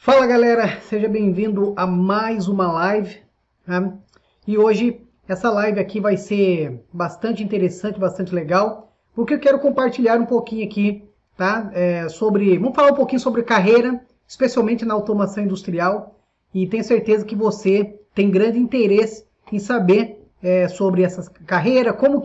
Fala galera, seja bem-vindo a mais uma live, tá? E hoje essa live aqui vai ser bastante interessante, bastante legal, porque eu quero compartilhar um pouquinho aqui, tá? Vamos falar um pouquinho sobre carreira, especialmente na automação industrial, e tenho certeza que você tem grande interesse em saber sobre essa carreira, qual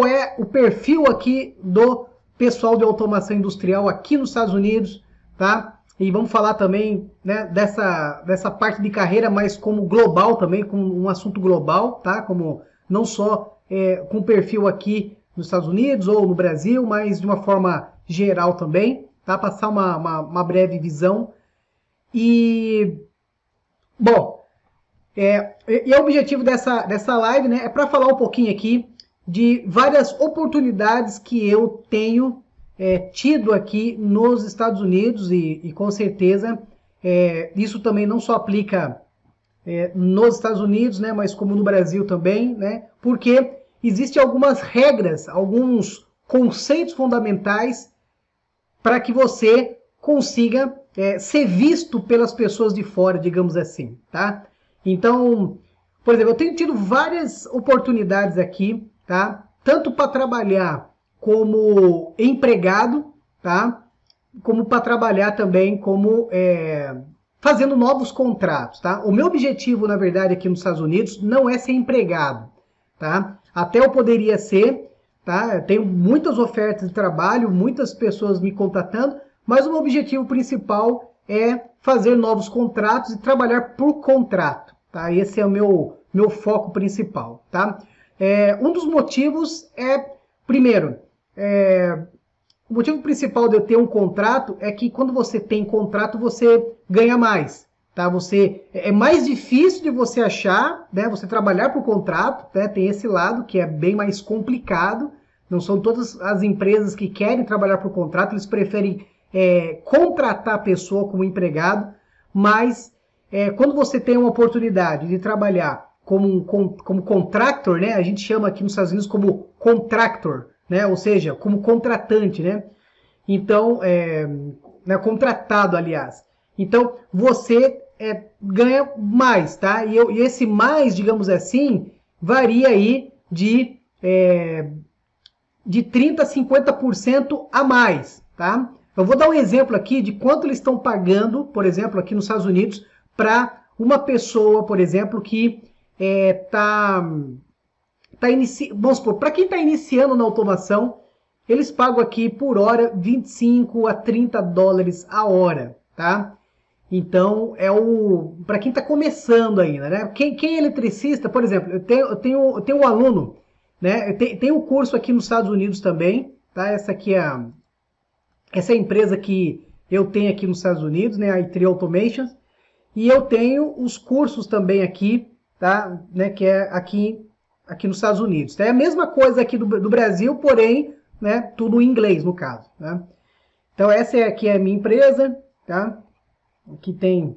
é o perfil aqui do pessoal de automação industrial aqui nos Estados Unidos, tá? E vamos falar também, né, dessa parte de carreira, mas como global também, como um assunto global, tá? Como não só com perfil aqui nos Estados Unidos ou no Brasil, mas de uma forma geral também, tá? Passar uma breve visão. E, bom, o objetivo dessa live, né, é para falar um pouquinho aqui de várias oportunidades que eu tenho tido aqui nos Estados Unidos e com certeza isso também não só aplica nos Estados Unidos, né, mas como no Brasil também, né, porque existem algumas regras, alguns conceitos fundamentais para que você consiga ser visto pelas pessoas de fora, digamos assim, tá? Então, por exemplo, eu tenho tido várias oportunidades aqui, tá? Tanto para trabalhar como empregado, tá? Como para trabalhar também como fazendo novos contratos, tá? O meu objetivo, na verdade, aqui nos Estados Unidos não é ser empregado, tá? Até eu poderia ser, tá? Eu tenho muitas ofertas de trabalho, muitas pessoas me contatando, mas o meu objetivo principal é fazer novos contratos e trabalhar por contrato, tá? Esse é o meu foco principal, tá? Um dos motivos primeiro, o motivo principal de eu ter um contrato é que quando você tem contrato, você ganha mais, tá? É mais difícil de você achar, né? Você trabalhar por contrato, né? Tem esse lado que é bem mais complicado. Não são todas as empresas que querem trabalhar por contrato, eles preferem contratar a pessoa como empregado, mas quando você tem uma oportunidade de trabalhar como contractor, né? A gente chama aqui nos Estados Unidos como contractor, né? Ou seja, como contratante, né? Então, né? Contratado, aliás. Então, você ganha mais, tá? E esse mais, digamos assim, varia aí de 30% a 50% a mais, tá? Eu vou dar um exemplo aqui de quanto eles estão pagando, por exemplo, aqui nos Estados Unidos, para uma pessoa, por exemplo, que vamos supor, para quem está iniciando na automação, eles pagam aqui por hora 25 a 30 dólares a hora, tá? Então, para quem está começando ainda, né? Quem é eletricista, por exemplo, eu tenho um aluno, né? Eu tenho um curso aqui nos Estados Unidos também, tá? Essa é a empresa que eu tenho aqui nos Estados Unidos, né? A i3 Automation. E eu tenho os cursos também aqui, tá? Né? Que é aqui nos Estados Unidos. Tá? É a mesma coisa aqui do Brasil, porém, né? Tudo em inglês, no caso. Né? Então, aqui é a minha empresa, tá? Aqui tem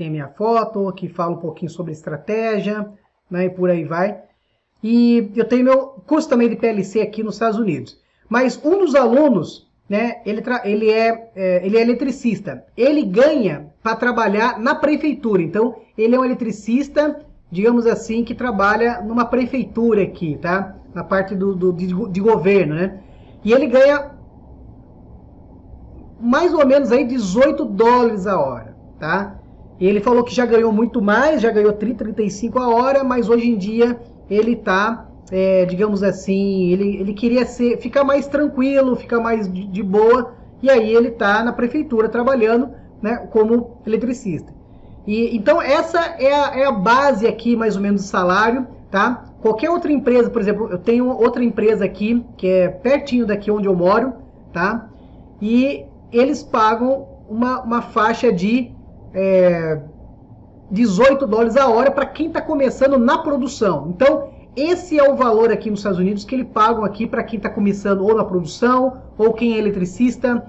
a minha foto, aqui fala um pouquinho sobre estratégia, né? E por aí vai. E eu tenho meu curso também de PLC aqui nos Estados Unidos. Mas um dos alunos, né, ele é eletricista. Ele ganha para trabalhar na prefeitura. Então, ele é um eletricista, digamos assim, que trabalha numa prefeitura aqui, tá? Na parte de governo, né? E ele ganha mais ou menos aí 18 dólares a hora, tá? E ele falou que já ganhou muito mais, já ganhou 30, 35 a hora, mas hoje em dia ele tá, digamos assim, ele queria ficar mais tranquilo, ficar mais de boa, e aí ele tá na prefeitura trabalhando, né, como eletricista. Então essa é a base aqui, mais ou menos, do salário, tá? Qualquer outra empresa, por exemplo, eu tenho outra empresa aqui, que é pertinho daqui onde eu moro, tá? E eles pagam uma faixa de 18 dólares a hora para quem está começando na produção. Então, esse é o valor aqui nos Estados Unidos que eles pagam aqui para quem está começando ou na produção, ou quem é eletricista.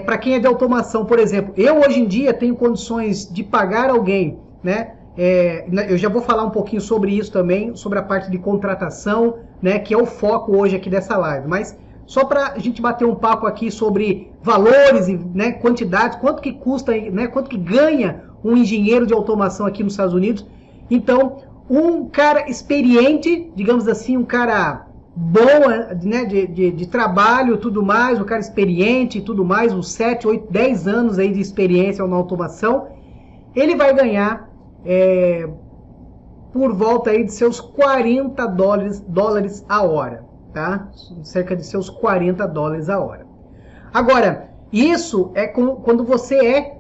Para quem é de automação, por exemplo, eu hoje em dia tenho condições de pagar alguém, né? Eu já vou falar um pouquinho sobre isso também, sobre a parte de contratação, né? Que é o foco hoje aqui dessa live. Mas só para a gente bater um papo aqui sobre valores e, né, quantidades, quanto que custa, né, quanto que ganha um engenheiro de automação aqui nos Estados Unidos. Então, um cara experiente, digamos assim, um cara bom, né, de trabalho e tudo mais, um cara experiente e tudo mais, uns 7, 8, 10 anos aí de experiência na automação, ele vai ganhar por volta aí de seus 40 dólares a hora, tá? Cerca de seus 40 dólares a hora. Agora, isso é quando você é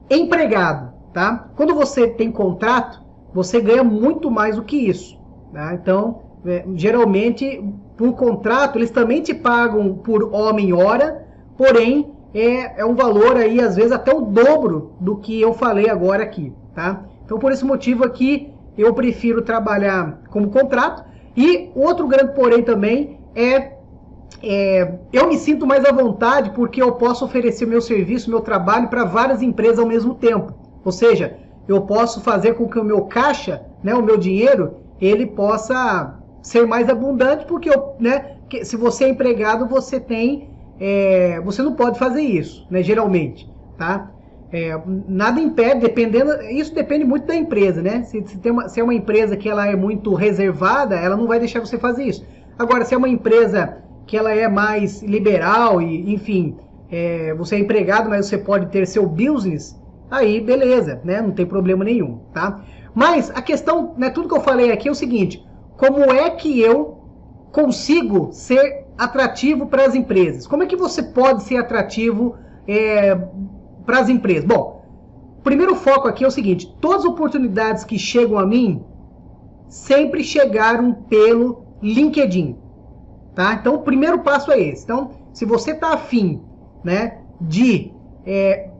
empregado, tá? Quando você tem contrato, você ganha muito mais do que isso, tá? Então, geralmente, por contrato, eles também te pagam por homem-hora, porém, é um valor aí, às vezes, até o dobro do que eu falei agora aqui, tá? Então, por esse motivo aqui, eu prefiro trabalhar como contrato. E outro grande porém também eu me sinto mais à vontade porque eu posso oferecer meu serviço, meu trabalho para várias empresas ao mesmo tempo. Ou seja, eu posso fazer com que o meu caixa, né, o meu dinheiro, ele possa ser mais abundante, porque se você é empregado, você você não pode fazer isso, né, geralmente, tá? Nada impede, isso depende muito da empresa, né? Se é uma empresa que ela é muito reservada, ela não vai deixar você fazer isso. Agora, se é uma empresa que ela é mais liberal e, enfim, você é empregado, mas você pode ter seu business, aí beleza, né? Não tem problema nenhum, tá? Mas a questão, né, tudo que eu falei aqui é o seguinte: como é que eu consigo ser atrativo para as empresas? Como é que você pode ser atrativo para as empresas? Bom, o primeiro foco aqui é o seguinte: todas as oportunidades que chegam a mim sempre chegaram pelo LinkedIn, tá? Então, o primeiro passo é esse. Então, se você está afim, né, de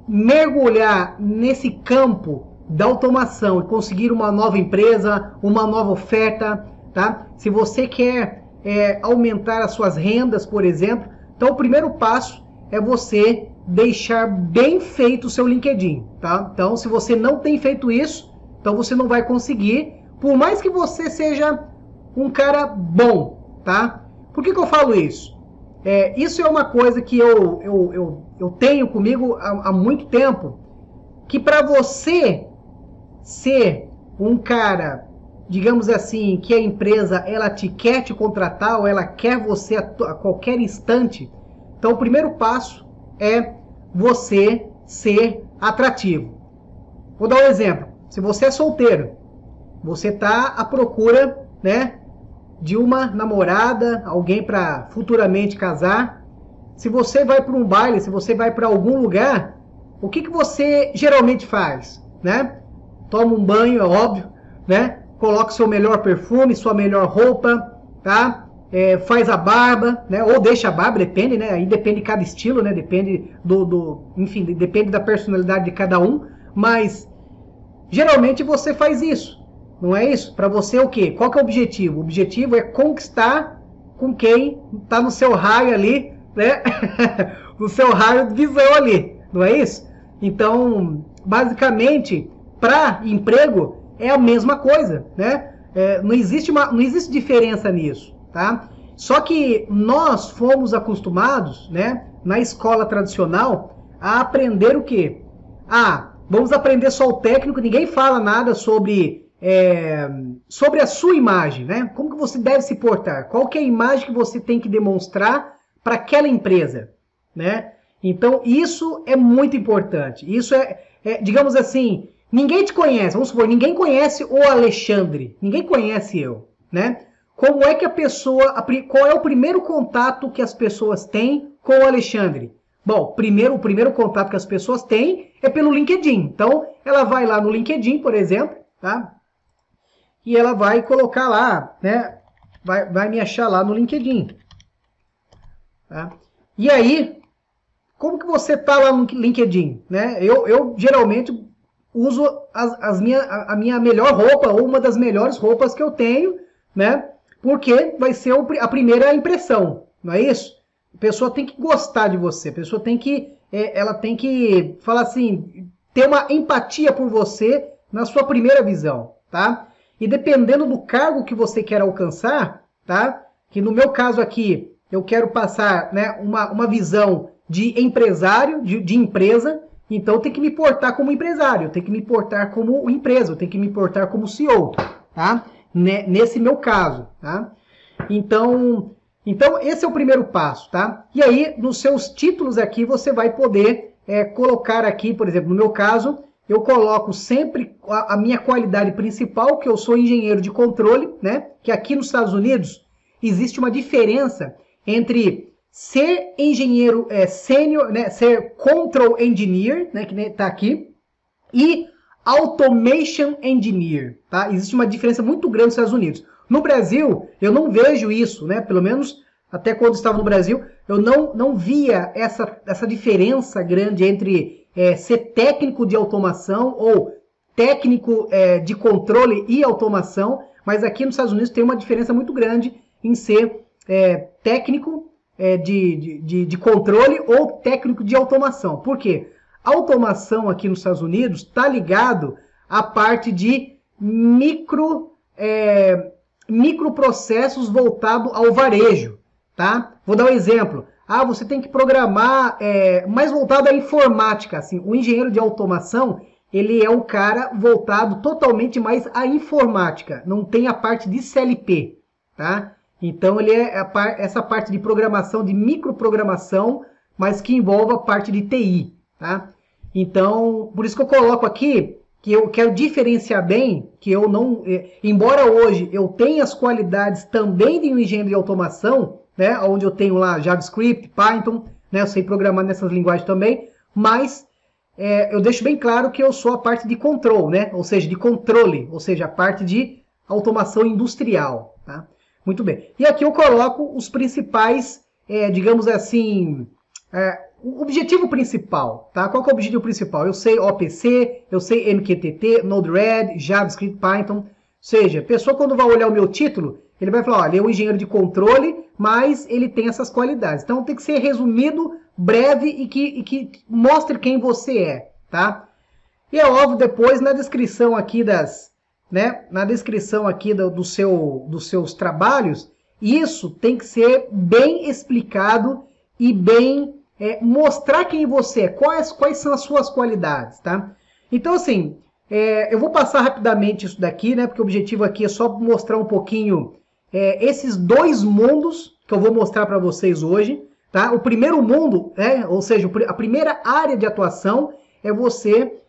mergulhar nesse campo da automação e conseguir uma nova empresa, uma nova oferta, tá? Se você quer aumentar as suas rendas, por exemplo, então o primeiro passo é você deixar bem feito o seu LinkedIn, tá? Então, se você não tem feito isso, então você não vai conseguir, por mais que você seja um cara bom, tá? Por que eu falo isso? Isso é uma coisa que eu tenho comigo há muito tempo, que para você ser um cara, digamos assim, que a empresa ela quer te contratar ou ela quer você a qualquer instante, então o primeiro passo é você ser atrativo. Vou dar um exemplo. Se você é solteiro, você está à procura, né, de uma namorada, alguém para futuramente casar. Se você vai para um baile, se você vai para algum lugar, o que você geralmente faz, né? Toma um banho, é óbvio, né? Coloca seu melhor perfume, sua melhor roupa, tá? Faz a barba, né? Ou deixa a barba, depende, né? Aí depende de cada estilo, né? Depende enfim, depende da personalidade de cada um, mas geralmente você faz isso, não é isso? Para você o quê? Qual que é o objetivo? O objetivo é conquistar com quem está no seu raio ali, né? No seu raio de visão ali, não é isso? Então, basicamente, para emprego é a mesma coisa, né? Não existe diferença nisso, tá? Só que nós fomos acostumados, né, na escola tradicional, a aprender o quê? Vamos aprender só o técnico, ninguém fala nada sobre a sua imagem, né? Como que você deve se portar? Qual que é a imagem que você tem que demonstrar para aquela empresa, né? Então, isso é muito importante. Isso digamos assim, ninguém te conhece, vamos supor, ninguém conhece o Alexandre, ninguém conhece eu, né? Como é que qual é o primeiro contato que as pessoas têm com o Alexandre? Bom, o primeiro contato que as pessoas têm é pelo LinkedIn. Então, ela vai lá no LinkedIn, por exemplo, tá? E ela vai colocar lá, né? Vai me achar lá no LinkedIn. Tá? E aí, como que você tá lá no LinkedIn, né? Eu geralmente uso a minha melhor roupa, ou uma das melhores roupas que eu tenho, né? Porque vai ser a primeira impressão, não é isso? A pessoa tem que gostar de você, a pessoa tem que, ela tem que falar assim, ter uma empatia por você na sua primeira visão, tá? E dependendo do cargo que você quer alcançar, tá? Que no meu caso aqui, eu quero passar, né, uma visão de empresário, de empresa, então eu tenho que me portar como empresário, eu tenho que me portar como empresa, eu tenho que me portar como CEO, tá? Nesse meu caso, tá? Então esse é o primeiro passo, tá? E aí, nos seus títulos aqui, você vai poder colocar aqui, por exemplo, no meu caso, eu coloco sempre a minha qualidade principal, que eu sou engenheiro de controle, né? Que aqui nos Estados Unidos existe uma diferença entre ser engenheiro sênior, né? Ser control engineer, né? Que está aqui, e automation engineer, tá? Existe uma diferença muito grande nos Estados Unidos. No Brasil, eu não vejo isso, né? Pelo menos até quando estava no Brasil, eu não via essa diferença grande entre ser técnico de automação ou técnico de controle e automação, mas aqui nos Estados Unidos tem uma diferença muito grande em ser técnico de controle ou técnico de automação. Por quê? A automação aqui nos Estados Unidos está ligado à parte de microprocessos voltado ao varejo, tá? Vou dar um exemplo. Você tem que programar mais voltado à informática. Assim, o engenheiro de automação, ele é um cara voltado totalmente mais à informática. Não tem a parte de CLP, tá? Então, ele é essa parte de programação, de microprogramação, mas que envolve a parte de TI, tá? Então, por isso que eu coloco aqui que eu quero diferenciar bem, que eu não... embora hoje eu tenha as qualidades também de um engenheiro de automação, né, onde eu tenho lá JavaScript, Python, né, eu sei programar nessas linguagens também, mas eu deixo bem claro que eu sou a parte de control, né, ou seja, de controle, ou seja, a parte de automação industrial, tá? Muito bem. E aqui eu coloco os principais, digamos assim, o objetivo principal, tá? Qual que é o objetivo principal? Eu sei OPC, eu sei MQTT, Node-RED, JavaScript, Python. Ou seja, a pessoa quando vai olhar o meu título, ele vai falar, olha, ele é um engenheiro de controle, mas ele tem essas qualidades. Então tem que ser resumido, breve e que mostre quem você é, tá? E é óbvio, depois na descrição aqui dos seus trabalhos, isso tem que ser bem explicado e bem mostrar quem você é, quais são as suas qualidades, tá? Então, assim, eu vou passar rapidamente isso daqui, né? Porque o objetivo aqui é só mostrar um pouquinho esses dois mundos que eu vou mostrar para vocês hoje, tá? O primeiro mundo, ou seja, a primeira área de atuação é você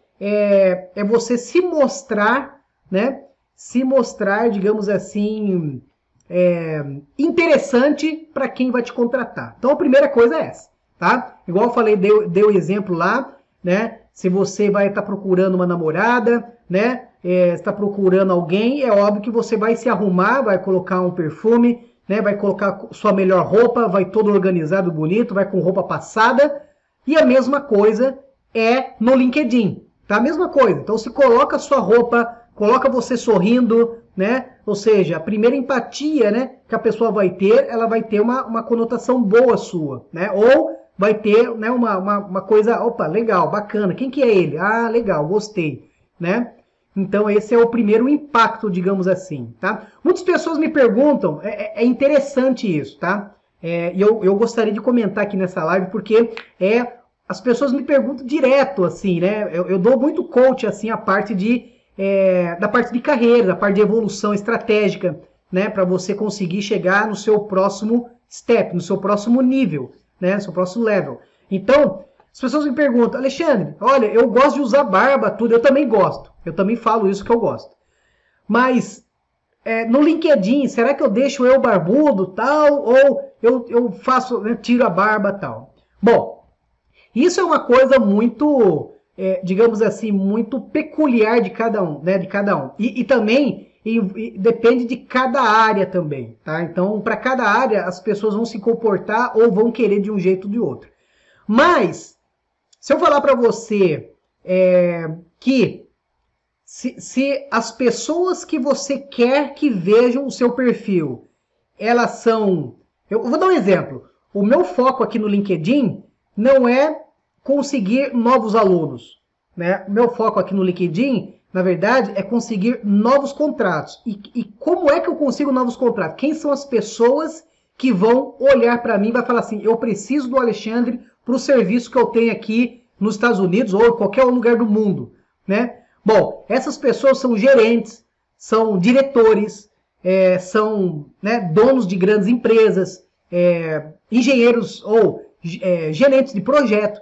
se mostrar, né? Se mostrar, digamos assim, interessante para quem vai te contratar. Então, a primeira coisa é essa. Tá? Igual eu falei, dei o exemplo lá, né? Se você vai estar procurando uma namorada, né? Está procurando alguém, é óbvio que você vai se arrumar, vai colocar um perfume, né? Vai colocar sua melhor roupa, vai todo organizado, bonito, vai com roupa passada. E a mesma coisa no LinkedIn, tá? A mesma coisa. Então, se coloca a sua roupa, coloca você sorrindo, né? Ou seja, a primeira empatia, né, que a pessoa vai ter, ela vai ter uma conotação boa sua, né? Ou vai ter, né, uma coisa, opa, legal, bacana. Quem que é ele? Ah, legal, gostei, né? Então esse é o primeiro impacto, digamos assim, tá? Muitas pessoas me perguntam, é interessante isso, tá? E eu gostaria de comentar aqui nessa live, porque as pessoas me perguntam direto, assim, né? Eu dou muito coach, assim, a parte da parte de carreira, da parte de evolução estratégica, né? Para você conseguir chegar no seu próximo step, no seu próximo nível, né? No seu próximo level. Então, as pessoas me perguntam, Alexandre, olha, eu gosto de usar barba, tudo, eu também gosto. Eu também falo isso que eu gosto. Mas, no LinkedIn, será que eu deixo eu barbudo, tal, ou eu faço, né, tiro a barba, tal? Bom, isso é uma coisa muito, digamos assim, muito peculiar de cada um, né? De cada um. E também depende de cada área também, tá? Então, para cada área, as pessoas vão se comportar ou vão querer de um jeito ou de outro. Mas, se eu falar para você que se as pessoas que você quer que vejam o seu perfil, elas são... Eu vou dar um exemplo. O meu foco aqui no LinkedIn não é conseguir novos alunos, né? O meu foco aqui no LinkedIn, na verdade, é conseguir novos contratos. E como é que eu consigo novos contratos? Quem são as pessoas que vão olhar para mim e vai falar assim, eu preciso do Alexandre para o serviço que eu tenho aqui nos Estados Unidos ou em qualquer lugar do mundo, né? Bom, essas pessoas são gerentes, são diretores, são, né, donos de grandes empresas, engenheiros ou gerentes de projeto.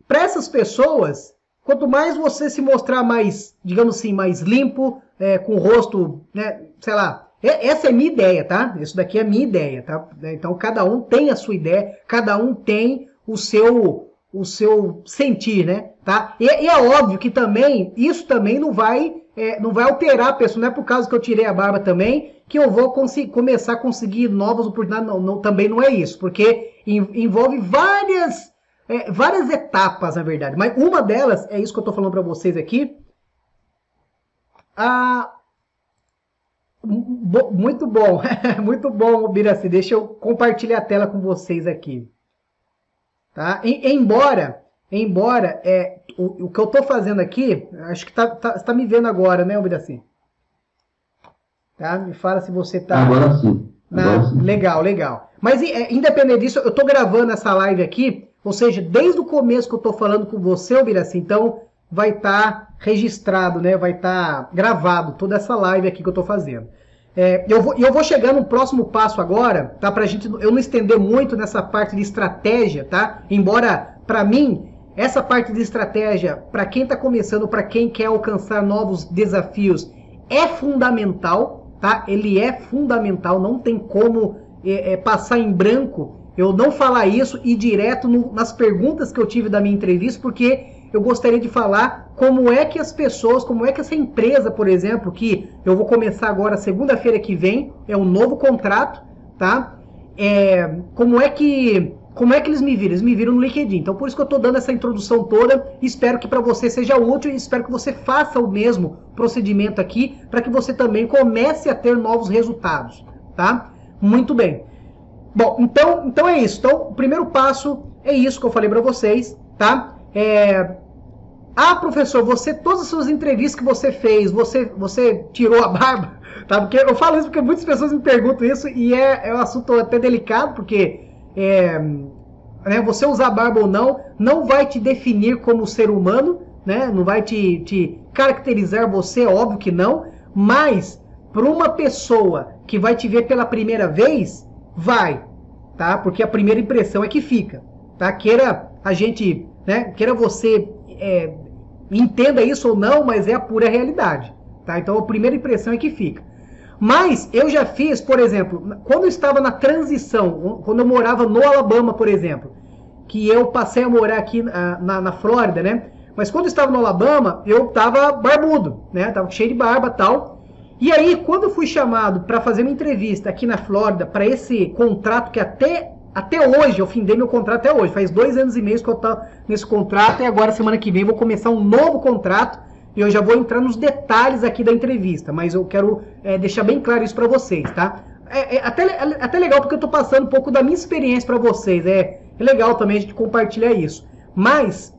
Para essas pessoas, quanto mais você se mostrar mais, digamos assim, mais limpo, com o rosto, né, sei lá, essa é a minha ideia, tá? Isso daqui é a minha ideia, tá? Então cada um tem a sua ideia, cada um tem o seu sentir, né? Tá? E é óbvio que também, isso também não vai alterar a pessoa, não é por causa que eu tirei a barba também, que eu vou começar a conseguir novas oportunidades, também não é isso, porque envolve várias etapas, na verdade, mas uma delas, é isso que eu tô falando para vocês aqui, muito bom, muito bom, Biraci, deixa eu compartilhar a tela com vocês aqui. Tá? Embora o que eu estou fazendo aqui, acho que você está me vendo agora, né, Biraci? Tá? Me fala se você está... Agora sim. Agora sim. Legal. Mas independente disso, eu estou gravando essa live aqui, ou seja, desde o começo que eu estou falando com você, Biraci, então vai estar registrado, né? Vai estar gravado toda essa live aqui que eu estou fazendo. Eu vou chegar no próximo passo agora, tá? Pra gente, eu não estender muito nessa parte de estratégia, tá? Embora, para mim, essa parte de estratégia, para quem está começando, para quem quer alcançar novos desafios, é fundamental, tá? Ele é fundamental, não tem como passar em branco eu não falar isso e ir direto nas perguntas que eu tive da minha entrevista, porque eu gostaria de falar como é que as pessoas, como é que essa empresa, por exemplo, que eu vou começar agora segunda-feira que vem, é um novo contrato, tá? Como é que eles me viram? Eles me viram no LinkedIn. Então, por isso que eu estou dando essa introdução toda. Espero que para você seja útil e espero que você faça o mesmo procedimento aqui para que você também comece a ter novos resultados, tá? Muito bem. Bom, então é isso. Então, o primeiro passo é isso que eu falei para vocês, tá? Professor, todas as suas entrevistas que você fez, você tirou a barba? Tá? Porque eu falo isso porque muitas pessoas me perguntam isso e é um assunto até delicado, porque você usar barba ou não vai te definir como ser humano, né? Não vai te caracterizar você, óbvio que não, mas para uma pessoa que vai te ver pela primeira vez, vai, tá? Porque a primeira impressão é que fica, tá? Queira a gente, né? Queira você entenda isso ou não, mas é a pura realidade, tá? Então a primeira impressão é que fica. Mas eu já fiz, por exemplo, quando eu estava na transição, quando eu morava no Alabama, por exemplo, que eu passei a morar aqui na Flórida, né? Mas quando eu estava no Alabama, eu estava barbudo, né? Tava cheio de barba e tal. E aí, quando eu fui chamado para fazer uma entrevista aqui na Flórida, para esse contrato que até hoje, eu findei meu contrato até hoje, faz 2 anos e meio que eu estou nesse contrato, e agora semana que vem vou começar um novo contrato, e eu já vou entrar nos detalhes aqui da entrevista, mas eu quero deixar bem claro isso para vocês, tá? Até legal, porque eu estou passando um pouco da minha experiência para vocês, é legal também a gente compartilhar isso. Mas,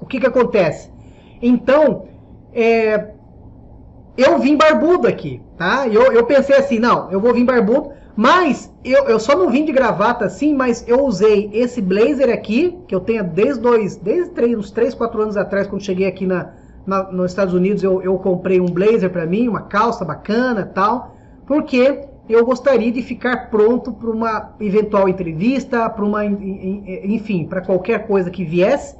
o que acontece? Então, eu vim barbudo aqui, tá? Eu pensei assim, não, eu vou vir barbudo, mas eu só não vim de gravata assim, mas eu usei esse blazer aqui, que eu tenho desde uns 3, 4 anos atrás, quando cheguei aqui nos Estados Unidos, eu comprei um blazer para mim, uma calça bacana e tal, porque eu gostaria de ficar pronto para uma eventual entrevista, enfim, para qualquer coisa que viesse,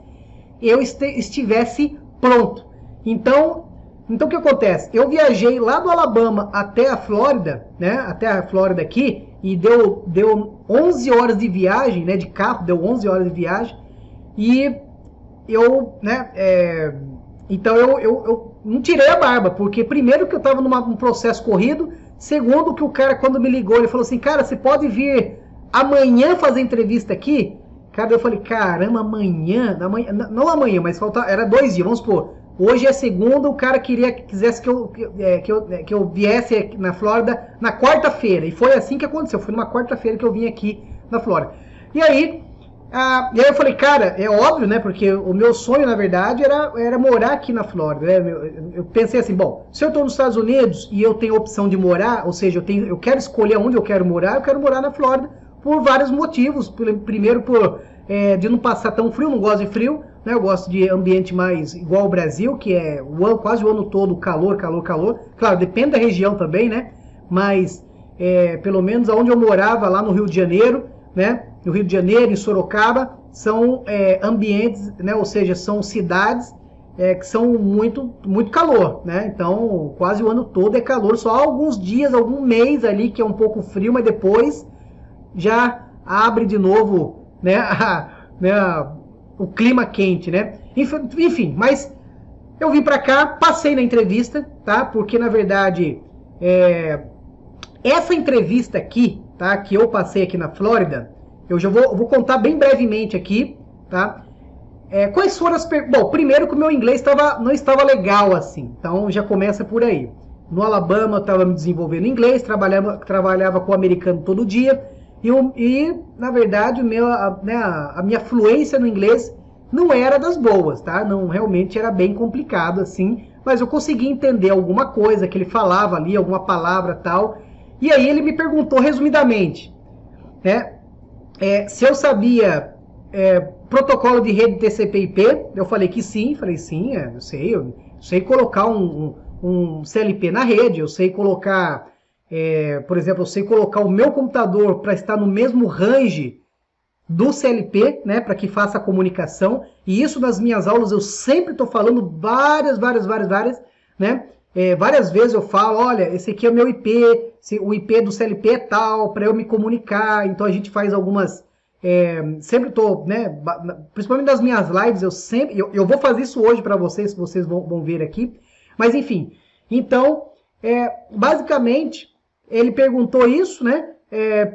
eu estivesse pronto. Então o que acontece? Eu viajei lá do Alabama até a Flórida, né? Até a Flórida aqui, e deu 11 horas de viagem, né? De carro, deu 11 horas de viagem. E eu, né? Então eu não tirei a barba, porque primeiro que eu estava num processo corrido, segundo que o cara, quando me ligou, ele falou assim, cara, você pode vir amanhã fazer entrevista aqui? Cara, eu falei, caramba, amanhã? Não amanhã, mas era 2 dias, vamos supor. Hoje é segunda, o cara quisesse que eu viesse na Flórida na quarta-feira. E foi assim que aconteceu. Foi numa quarta-feira que eu vim aqui na Flórida. E aí eu falei, cara, é óbvio, né? Porque o meu sonho, na verdade, era morar aqui na Flórida. Né? Eu pensei assim, bom, se eu estou nos Estados Unidos e eu tenho a opção de morar, ou seja, eu quero escolher onde eu quero morar na Flórida, por vários motivos. Primeiro, de não passar tão frio, não gosto de frio, né? Eu gosto de ambiente mais igual ao Brasil, que é quase o ano todo calor, calor, calor. Claro, depende da região também, né? Mas, pelo menos onde eu morava, lá no Rio de Janeiro, né? No Rio de Janeiro, em Sorocaba, são ambientes, né? Ou seja, são cidades que são muito, muito calor, né? Então, quase o ano todo é calor. Só alguns dias, algum mês ali que é um pouco frio, mas depois já abre de novo, né? O clima quente, né? Enfim, mas eu vim para cá, passei na entrevista, tá? Porque, na verdade, essa entrevista aqui, tá? Que eu passei aqui na Flórida, eu já vou contar bem brevemente aqui, tá? Quais foram as perguntas? Bom, primeiro que o meu inglês não estava legal assim, então já começa por aí. No Alabama eu estava me desenvolvendo em inglês, trabalhava com o americano todo dia, e na verdade a minha fluência no inglês não era das boas, tá? Não, realmente era bem complicado assim, mas eu consegui entender alguma coisa que ele falava ali, alguma palavra tal, e aí ele me perguntou resumidamente, né? Se eu sabia protocolo de rede TCP/IP, eu falei que sim, eu sei colocar um CLP na rede, eu sei colocar, por exemplo, eu sei colocar o meu computador para estar no mesmo range do CLP, né, para que faça a comunicação, e isso nas minhas aulas eu sempre estou falando várias, né, várias vezes eu falo, olha, esse aqui é o meu IP, o IP do CLP é tal, para eu me comunicar, então a gente faz algumas, sempre estou, né, principalmente nas minhas lives, eu vou fazer isso hoje para vocês vão ver aqui, mas enfim, então, basicamente, ele perguntou isso, né,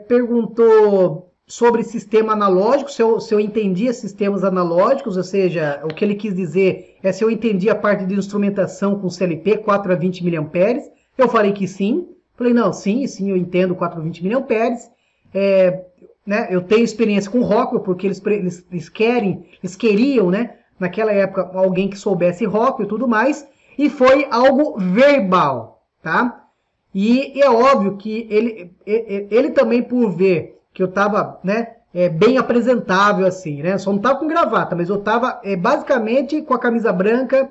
perguntou sobre sistema analógico, se eu entendia sistemas analógicos, ou seja, o que ele quis dizer se eu entendia a parte de instrumentação com CLP, 4 a 20 mA, eu falei que sim, falei, não, sim, eu entendo 4 a 20 mA, né, eu tenho experiência com Rockwell, porque eles queriam, né, naquela época, alguém que soubesse Rockwell e tudo mais, e foi algo verbal, tá? E é óbvio que ele também, por ver que eu estava, né, bem apresentável assim, né? Só não estava com gravata, mas eu estava basicamente com a camisa branca,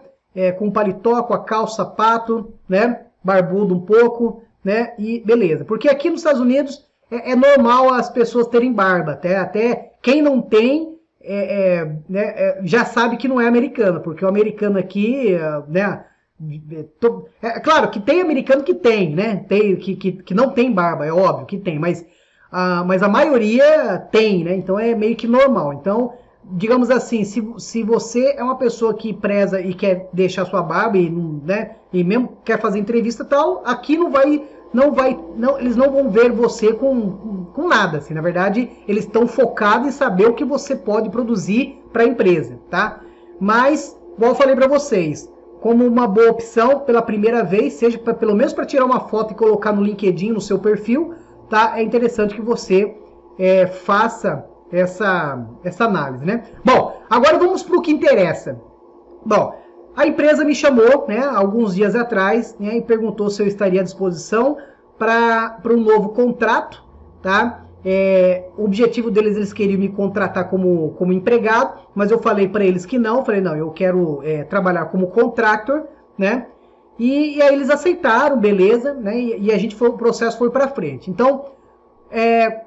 com o paletó, com a calça, sapato, né? Barbudo um pouco, né? E beleza. Porque aqui nos Estados Unidos é normal as pessoas terem barba, até quem não tem né, já sabe que não é americano, porque o americano aqui, né? Claro que tem americano que tem, né? Que não tem barba, é óbvio que tem, mas a maioria tem, né? Então é meio que normal. Então, digamos assim, se você é uma pessoa que preza e quer deixar sua barba né, e mesmo quer fazer entrevista e tal, aqui eles não vão ver você com nada. Assim, na verdade, eles estão focados em saber o que você pode produzir para a empresa, tá? Mas, igual eu falei para vocês, como uma boa opção pela primeira vez, seja pelo menos para tirar uma foto e colocar no LinkedIn, no seu perfil, tá? É interessante que você faça essa análise, né? Bom, agora vamos para o que interessa. Bom, a empresa me chamou, né, alguns dias atrás, né, e perguntou se eu estaria à disposição para um novo contrato, tá? O objetivo deles, eles queriam me contratar como empregado, mas eu falei para eles que não, eu quero trabalhar como contractor, né? E aí eles aceitaram, beleza, né? E o processo foi para frente. Então,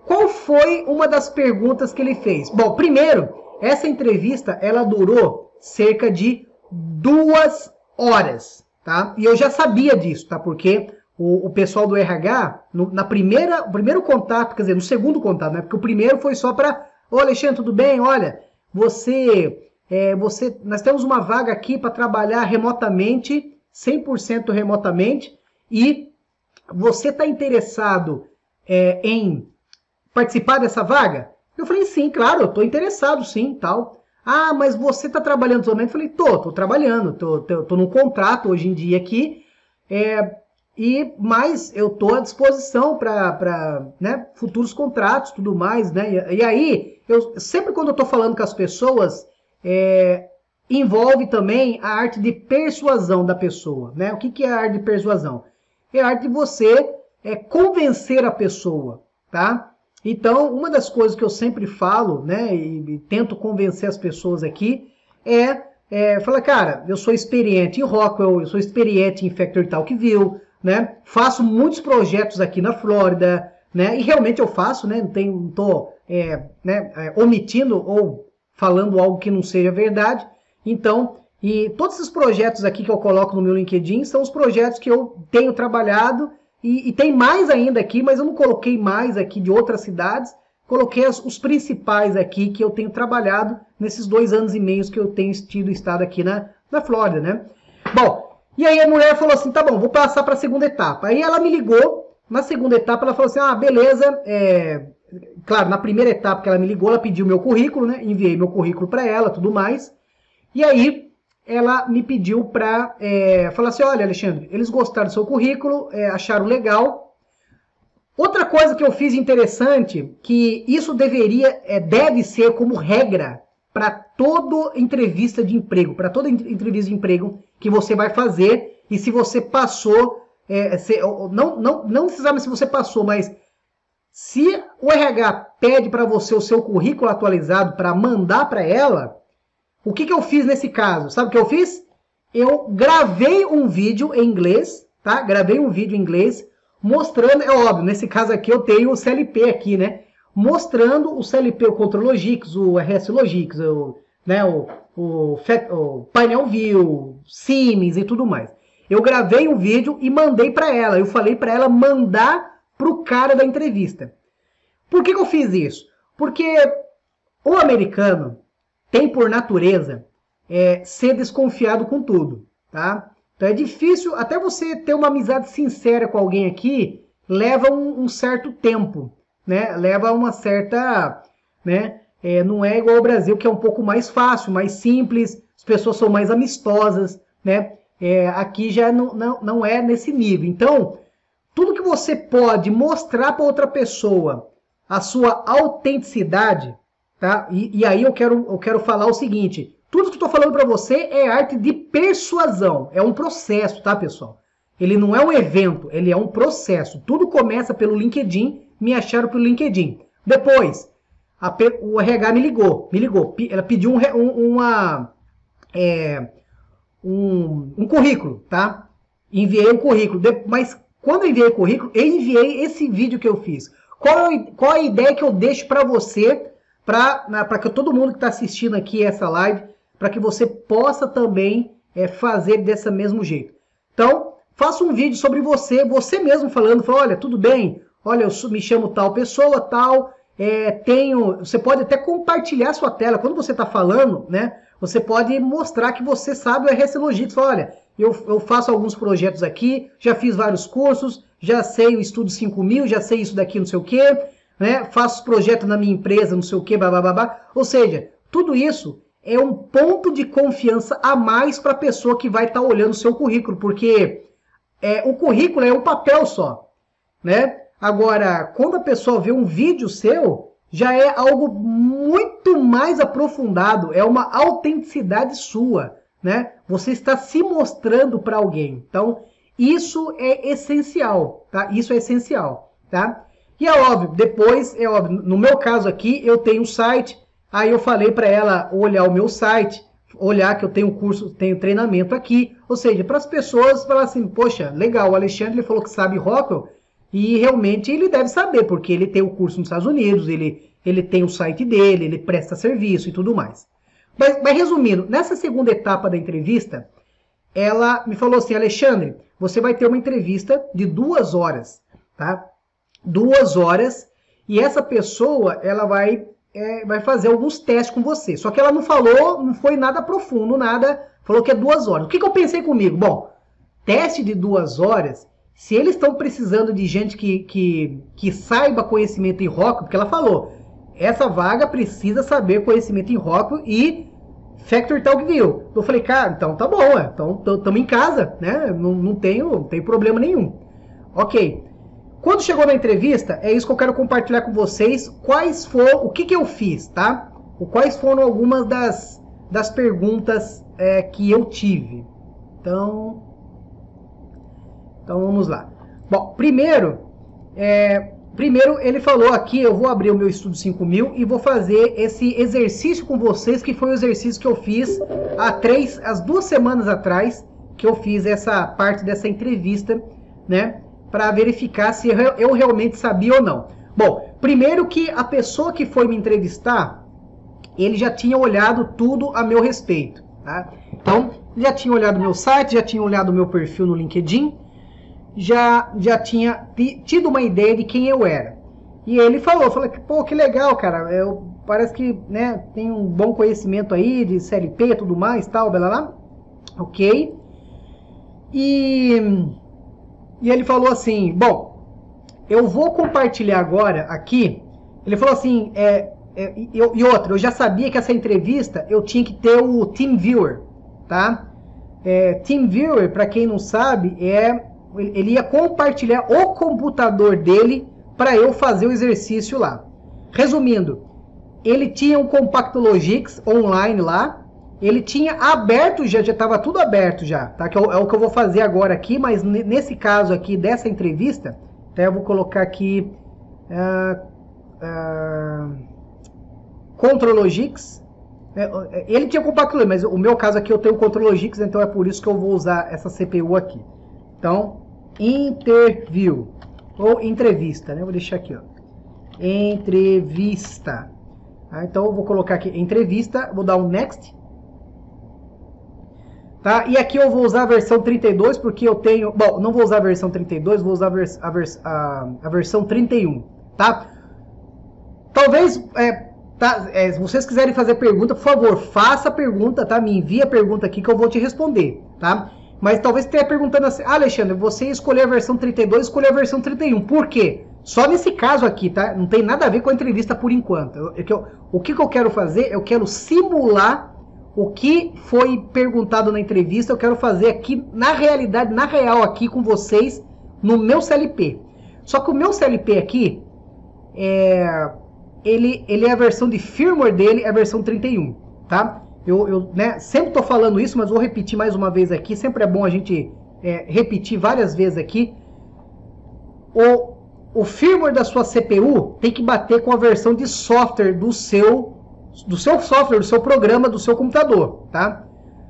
qual foi uma das perguntas que ele fez? Bom, primeiro, essa entrevista, ela durou cerca de 2 horas, tá? E eu já sabia disso, tá? Porque o pessoal do RH, o primeiro contato, quer dizer, no segundo contato, né? Porque o primeiro foi só para, ô Alexandre, tudo bem? Olha, nós temos uma vaga aqui para trabalhar remotamente, 100% remotamente, e você está interessado em participar dessa vaga? Eu falei, sim, claro, eu estou interessado, sim, tal. Ah, mas você está trabalhando atualmente? Eu falei, tô trabalhando, tô num contrato hoje em dia aqui, mas eu estou à disposição para né, futuros contratos, tudo mais, né? E aí, sempre quando eu estou falando com as pessoas, envolve também a arte de persuasão da pessoa, né? O que é a arte de persuasão? É a arte de você convencer a pessoa, tá? Então, uma das coisas que eu sempre falo, né, e tento convencer as pessoas aqui, falar, cara, eu sou experiente em Rockwell, eu sou experiente em Factory Talkville, né, faço muitos projetos aqui na Flórida, né, e realmente eu faço, né, não estou omitindo ou falando algo que não seja verdade. Então, e todos esses projetos aqui que eu coloco no meu LinkedIn são os projetos que eu tenho trabalhado, e tem mais ainda aqui, mas eu não coloquei mais aqui de outras cidades, coloquei os principais aqui que eu tenho trabalhado nesses 2 anos e meio que eu tenho estado aqui na Flórida, né? Bom, e aí a mulher falou assim, tá bom, vou passar para a segunda etapa. Aí ela me ligou, na segunda etapa ela falou assim, ah, beleza, claro, na primeira etapa que ela me ligou, ela pediu meu currículo, né? Enviei meu currículo para ela, tudo mais. E aí ela me pediu para falar assim, olha, Alexandre, eles gostaram do seu currículo, acharam legal. Outra coisa que eu fiz interessante, que isso deve ser como regra para toda entrevista de emprego, que você vai fazer, e se você passou, não necessariamente se você passou, mas se o RH pede para você o seu currículo atualizado para mandar para ela, o que eu fiz nesse caso? Sabe o que eu fiz? Eu gravei um vídeo em inglês, tá? Gravei um vídeo em inglês, mostrando, é óbvio, nesse caso aqui eu tenho o CLP aqui, né? Mostrando o CLP, o Control Logix, o RS Logix, o Painel View, Siemens e tudo mais. Eu gravei um vídeo e mandei para ela. Eu falei para ela mandar pro cara da entrevista. Por que eu fiz isso? Porque o americano tem por natureza ser desconfiado com tudo, tá? Então é difícil, até você ter uma amizade sincera com alguém aqui, leva um certo tempo, né? Leva uma certa, né? Não é igual ao Brasil, que é um pouco mais fácil, mais simples, as pessoas são mais amistosas, né? Aqui já não é nesse nível. Então, tudo que você pode mostrar para outra pessoa, a sua autenticidade, tá? E aí eu quero falar o seguinte, tudo que eu estou falando para você é arte de persuasão, é um processo, tá, pessoal? Ele não é um evento, ele é um processo. Tudo começa pelo LinkedIn, me acharam pelo LinkedIn. Depois, o RH me ligou, ela pediu um currículo, tá? Enviei o currículo, mas quando eu enviei o currículo, eu enviei esse vídeo que eu fiz. Qual a ideia que eu deixo para você, para que todo mundo que está assistindo aqui essa live, para que você possa também fazer desse mesmo jeito. Então, faça um vídeo sobre você mesmo falando, olha, tudo bem, olha, eu me chamo tal pessoa, tal, você pode até compartilhar sua tela, quando você está falando, né, você pode mostrar que você sabe o RS Logix, olha, eu faço alguns projetos aqui, já fiz vários cursos, já sei o Estudo 5000, já sei isso daqui, não sei o que, né? Faço projeto na minha empresa, não sei o que, babá. Ou seja, tudo isso é um ponto de confiança a mais para a pessoa que vai estar olhando o seu currículo, porque o currículo é um papel só, né? Agora, quando a pessoa vê um vídeo seu, já é algo muito mais aprofundado, é uma autenticidade sua, né? Você está se mostrando para alguém. Então, isso é essencial, tá? Isso é essencial, tá? E é óbvio, depois, no meu caso aqui, eu tenho um site, aí eu falei para ela olhar o meu site, olhar que eu tenho curso, tenho treinamento aqui, ou seja, para as pessoas falar assim, poxa, legal, o Alexandre ele falou que sabe Rockwell, e realmente ele deve saber, porque ele tem o curso nos Estados Unidos, ele tem o site dele, ele presta serviço e tudo mais. Mas resumindo, nessa segunda etapa da entrevista, ela me falou assim, Alexandre, você vai ter uma entrevista de 2 horas, tá? 2 horas, e essa pessoa, ela vai fazer alguns testes com você. Só que ela não falou, não foi nada profundo, nada, falou que é 2 horas. O que eu pensei comigo? Bom, teste de 2 horas, se eles estão precisando de gente que saiba conhecimento em Rockwell, porque ela falou, essa vaga precisa saber conhecimento em Rockwell e Factory Talkville. Eu falei, cara, então tá bom, então estamos em casa, né? Não tem problema nenhum. Ok. Quando chegou na entrevista, é isso que eu quero compartilhar com vocês, o que eu fiz, tá? Quais foram algumas das perguntas que eu tive. Então vamos lá. Bom, primeiro, primeiro ele falou aqui, eu vou abrir o meu Estudo 5000 e vou fazer esse exercício com vocês, que foi o exercício que eu fiz há 2 semanas atrás, que eu fiz essa parte dessa entrevista, né, para verificar se eu realmente sabia ou não. Bom, primeiro que a pessoa que foi me entrevistar, ele já tinha olhado tudo a meu respeito, tá? Então, já tinha olhado meu site, já tinha olhado meu perfil no LinkedIn, já tinha tido uma ideia de quem eu era. E ele falou, pô, que legal, cara, parece que, né, tem um bom conhecimento aí de CLP e tudo mais, tal, blá, blá, blá. Ok. E ele falou assim, bom, eu vou compartilhar agora aqui. Ele falou assim, eu já sabia que essa entrevista eu tinha que ter o TeamViewer, tá? TeamViewer, para quem não sabe, ele ia compartilhar o computador dele para eu fazer o exercício lá. Resumindo, ele tinha um Compactologix online lá, ele tinha aberto, já estava tudo aberto já, tá? Que é o que eu vou fazer agora aqui, mas nesse caso aqui dessa entrevista, até eu vou colocar aqui Contrologix. Ele tinha Compactologix, mas o meu caso aqui eu tenho Contrologix, então é por isso que eu vou usar essa CPU aqui. Então, interview ou entrevista, né? Vou deixar aqui, ó. Entrevista. Então eu vou colocar aqui entrevista, vou dar um next. Tá? E aqui eu vou usar a versão 32, porque eu tenho... Bom, não vou usar a versão 32, vou usar a versão 31, tá? Talvez, se vocês quiserem fazer pergunta, por favor, faça a pergunta, tá? Me envie a pergunta aqui que eu vou te responder, tá? Mas talvez você esteja perguntando assim, Alexandre, você escolheu a versão 32, escolheu a versão 31, por quê? Só nesse caso aqui, tá? Não tem nada a ver com a entrevista por enquanto. O que eu quero fazer? Eu quero simular o que foi perguntado na entrevista, eu quero fazer aqui, na realidade, na real aqui com vocês, no meu CLP. Só que o meu CLP aqui, ele é a versão de firmware dele, é a versão 31, tá? Eu né, sempre estou falando isso, mas vou repetir mais uma vez aqui, sempre é bom a gente repetir várias vezes aqui. O firmware da sua CPU tem que bater com a versão de software do seu software, do seu programa, do seu computador, tá?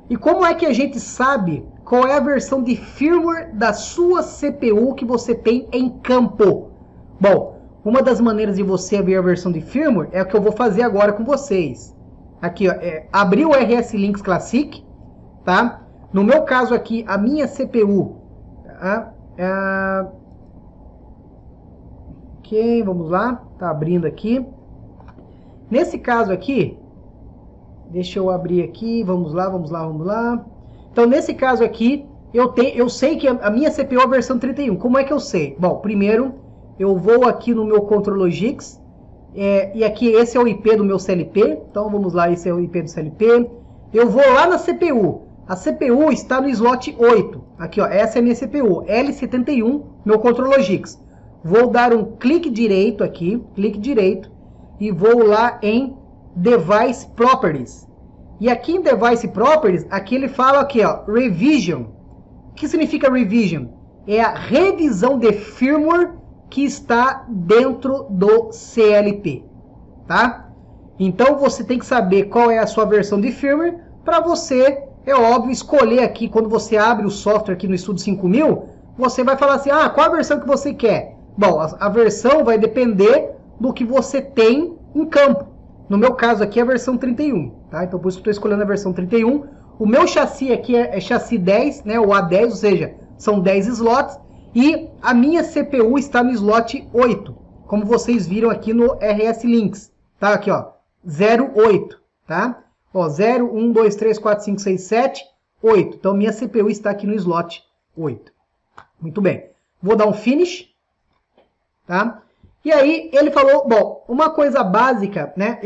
E como é que a gente sabe qual é a versão de firmware da sua CPU que você tem em campo? Bom, uma das maneiras de você ver a versão de firmware é o que eu vou fazer agora com vocês. Aqui, ó, abrir o RS Linux Classic, tá? No meu caso aqui, a minha CPU, tá? Ok, vamos lá, tá abrindo aqui. Nesse caso aqui, deixa eu abrir aqui, vamos lá. Então, nesse caso aqui, eu sei que a minha CPU é a versão 31. Como é que eu sei? Bom, primeiro, eu vou aqui no meu Contrologix, e aqui esse é o IP do meu CLP. Então, vamos lá, esse é o IP do CLP. Eu vou lá na CPU. A CPU está no slot 8. Aqui, ó, essa é a minha CPU, L71, meu Contrologix. Vou dar um clique direito aqui, e vou lá em Device Properties. E aqui em Device Properties, aqui ele fala aqui, ó, Revision. O que significa Revision? É a revisão de firmware que está dentro do CLP, tá? Então você tem que saber qual é a sua versão de firmware para você, é óbvio, escolher aqui, quando você abre o software aqui no Estudo 5000, você vai falar assim, qual a versão que você quer? Bom, a versão vai depender do que você tem em campo. No meu caso aqui é a versão 31, tá? Então por isso que eu estou escolhendo a versão 31. O meu chassi aqui é chassi 10, né? O A10, ou seja, são 10 slots. E a minha CPU está no slot 8, como vocês viram aqui no RS Links, tá? Aqui, ó, 08, tá? Ó, 0, 1, 2, 3, 4, 5, 6, 7, 8. Então minha CPU está aqui no slot 8. Muito bem. Vou dar um finish, tá? E aí ele falou, bom, uma coisa básica, né?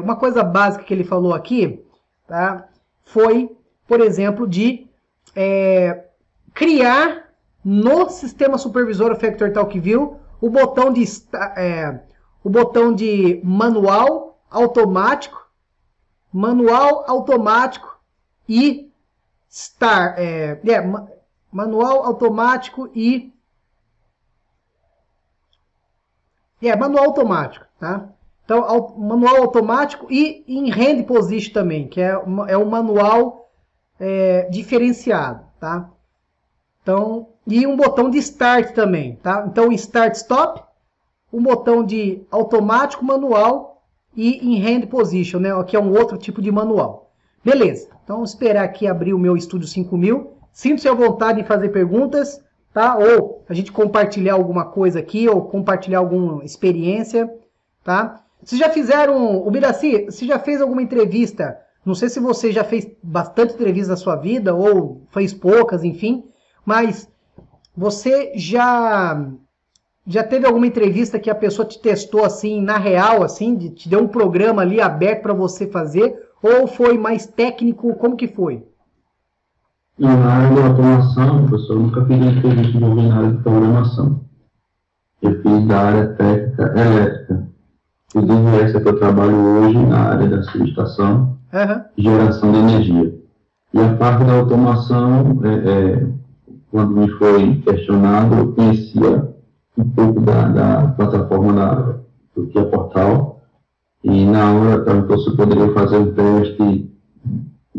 Uma coisa básica que ele falou aqui, tá? Foi, por exemplo, de criar no sistema supervisor Factory Talk View o botão de manual automático e manual automático e Manual automático, tá? Então, manual automático e em hand position também, que é um manual diferenciado, tá? Então, e um botão de start também, tá? Então, start stop, um botão de automático manual e em hand position, né? Que é um outro tipo de manual. Beleza. Então, vamos esperar aqui abrir o meu Estúdio 5000. Sinta-se à vontade de fazer perguntas, tá? Ou a gente compartilhar alguma coisa aqui, ou compartilhar alguma experiência, tá? Vocês já fizeram... O Miraci, você já fez alguma entrevista? Não sei se você já fez bastante entrevista na sua vida, ou fez poucas, enfim. Mas você já teve alguma entrevista que a pessoa te testou assim, na real, assim, te deu um programa ali aberto para você fazer? Ou foi mais técnico? Como que foi? Na área de automação, professor, eu nunca fiz entrevista na área de programação. Eu fiz da área técnica elétrica. Inclusive, essa que eu trabalho hoje na área da subestação, geração de energia. E a parte da automação, quando me foi questionado, eu conhecia um pouco da plataforma do que é Portal. E na hora perguntou se eu poderia fazer um teste,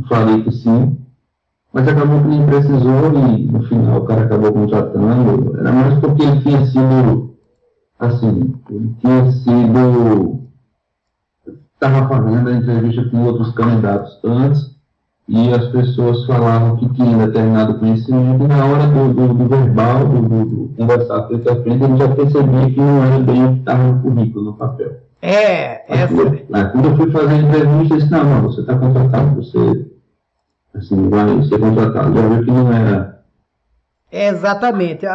falei que sim. Mas acabou que ele precisou e no final o cara acabou contratando. Era mais porque ele tinha sido, assim, estava fazendo a entrevista com outros candidatos antes e as pessoas falavam que tinham determinado conhecimento e na hora do verbal, do conversar frente a frente, ele já percebia que não era bem o que estava no currículo, no papel. Quando eu fui fazer a entrevista, eu disse, não, você está contratado, você assim, vai ser contratado. Já viu que não era... Exatamente.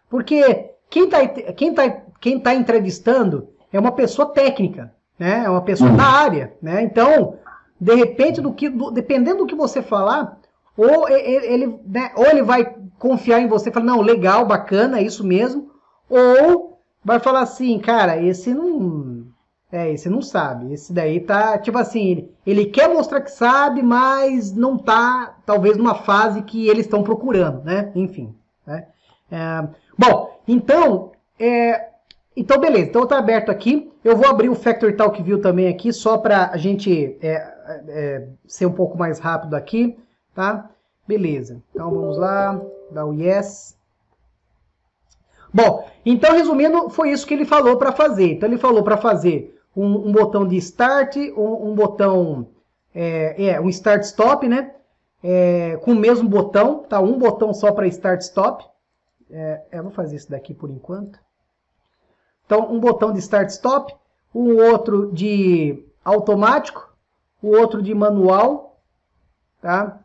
Porque quem tá entrevistando é uma pessoa técnica, né? É uma pessoa da área, né? Então, de repente, dependendo do que você falar, ou ele vai confiar em você e falar, não, legal, bacana, é isso mesmo, ou vai falar assim, cara, esse não sabe, esse daí tá, tipo assim, ele quer mostrar que sabe, mas não tá, talvez, numa fase que eles estão procurando, né? Enfim, né? Bom, então beleza, então tá aberto aqui, eu vou abrir o Factory Talk View também aqui, só pra a gente ser um pouco mais rápido aqui, tá? Beleza, então vamos lá, dá o yes. Bom, então resumindo, foi isso que ele falou para fazer. Então ele falou para fazer um botão de start, um botão, um start stop, né? Com o mesmo botão, tá? Um botão só para start stop. Eu vou fazer isso daqui por enquanto. Então, um botão de start stop, um outro de automático, o outro de manual, tá?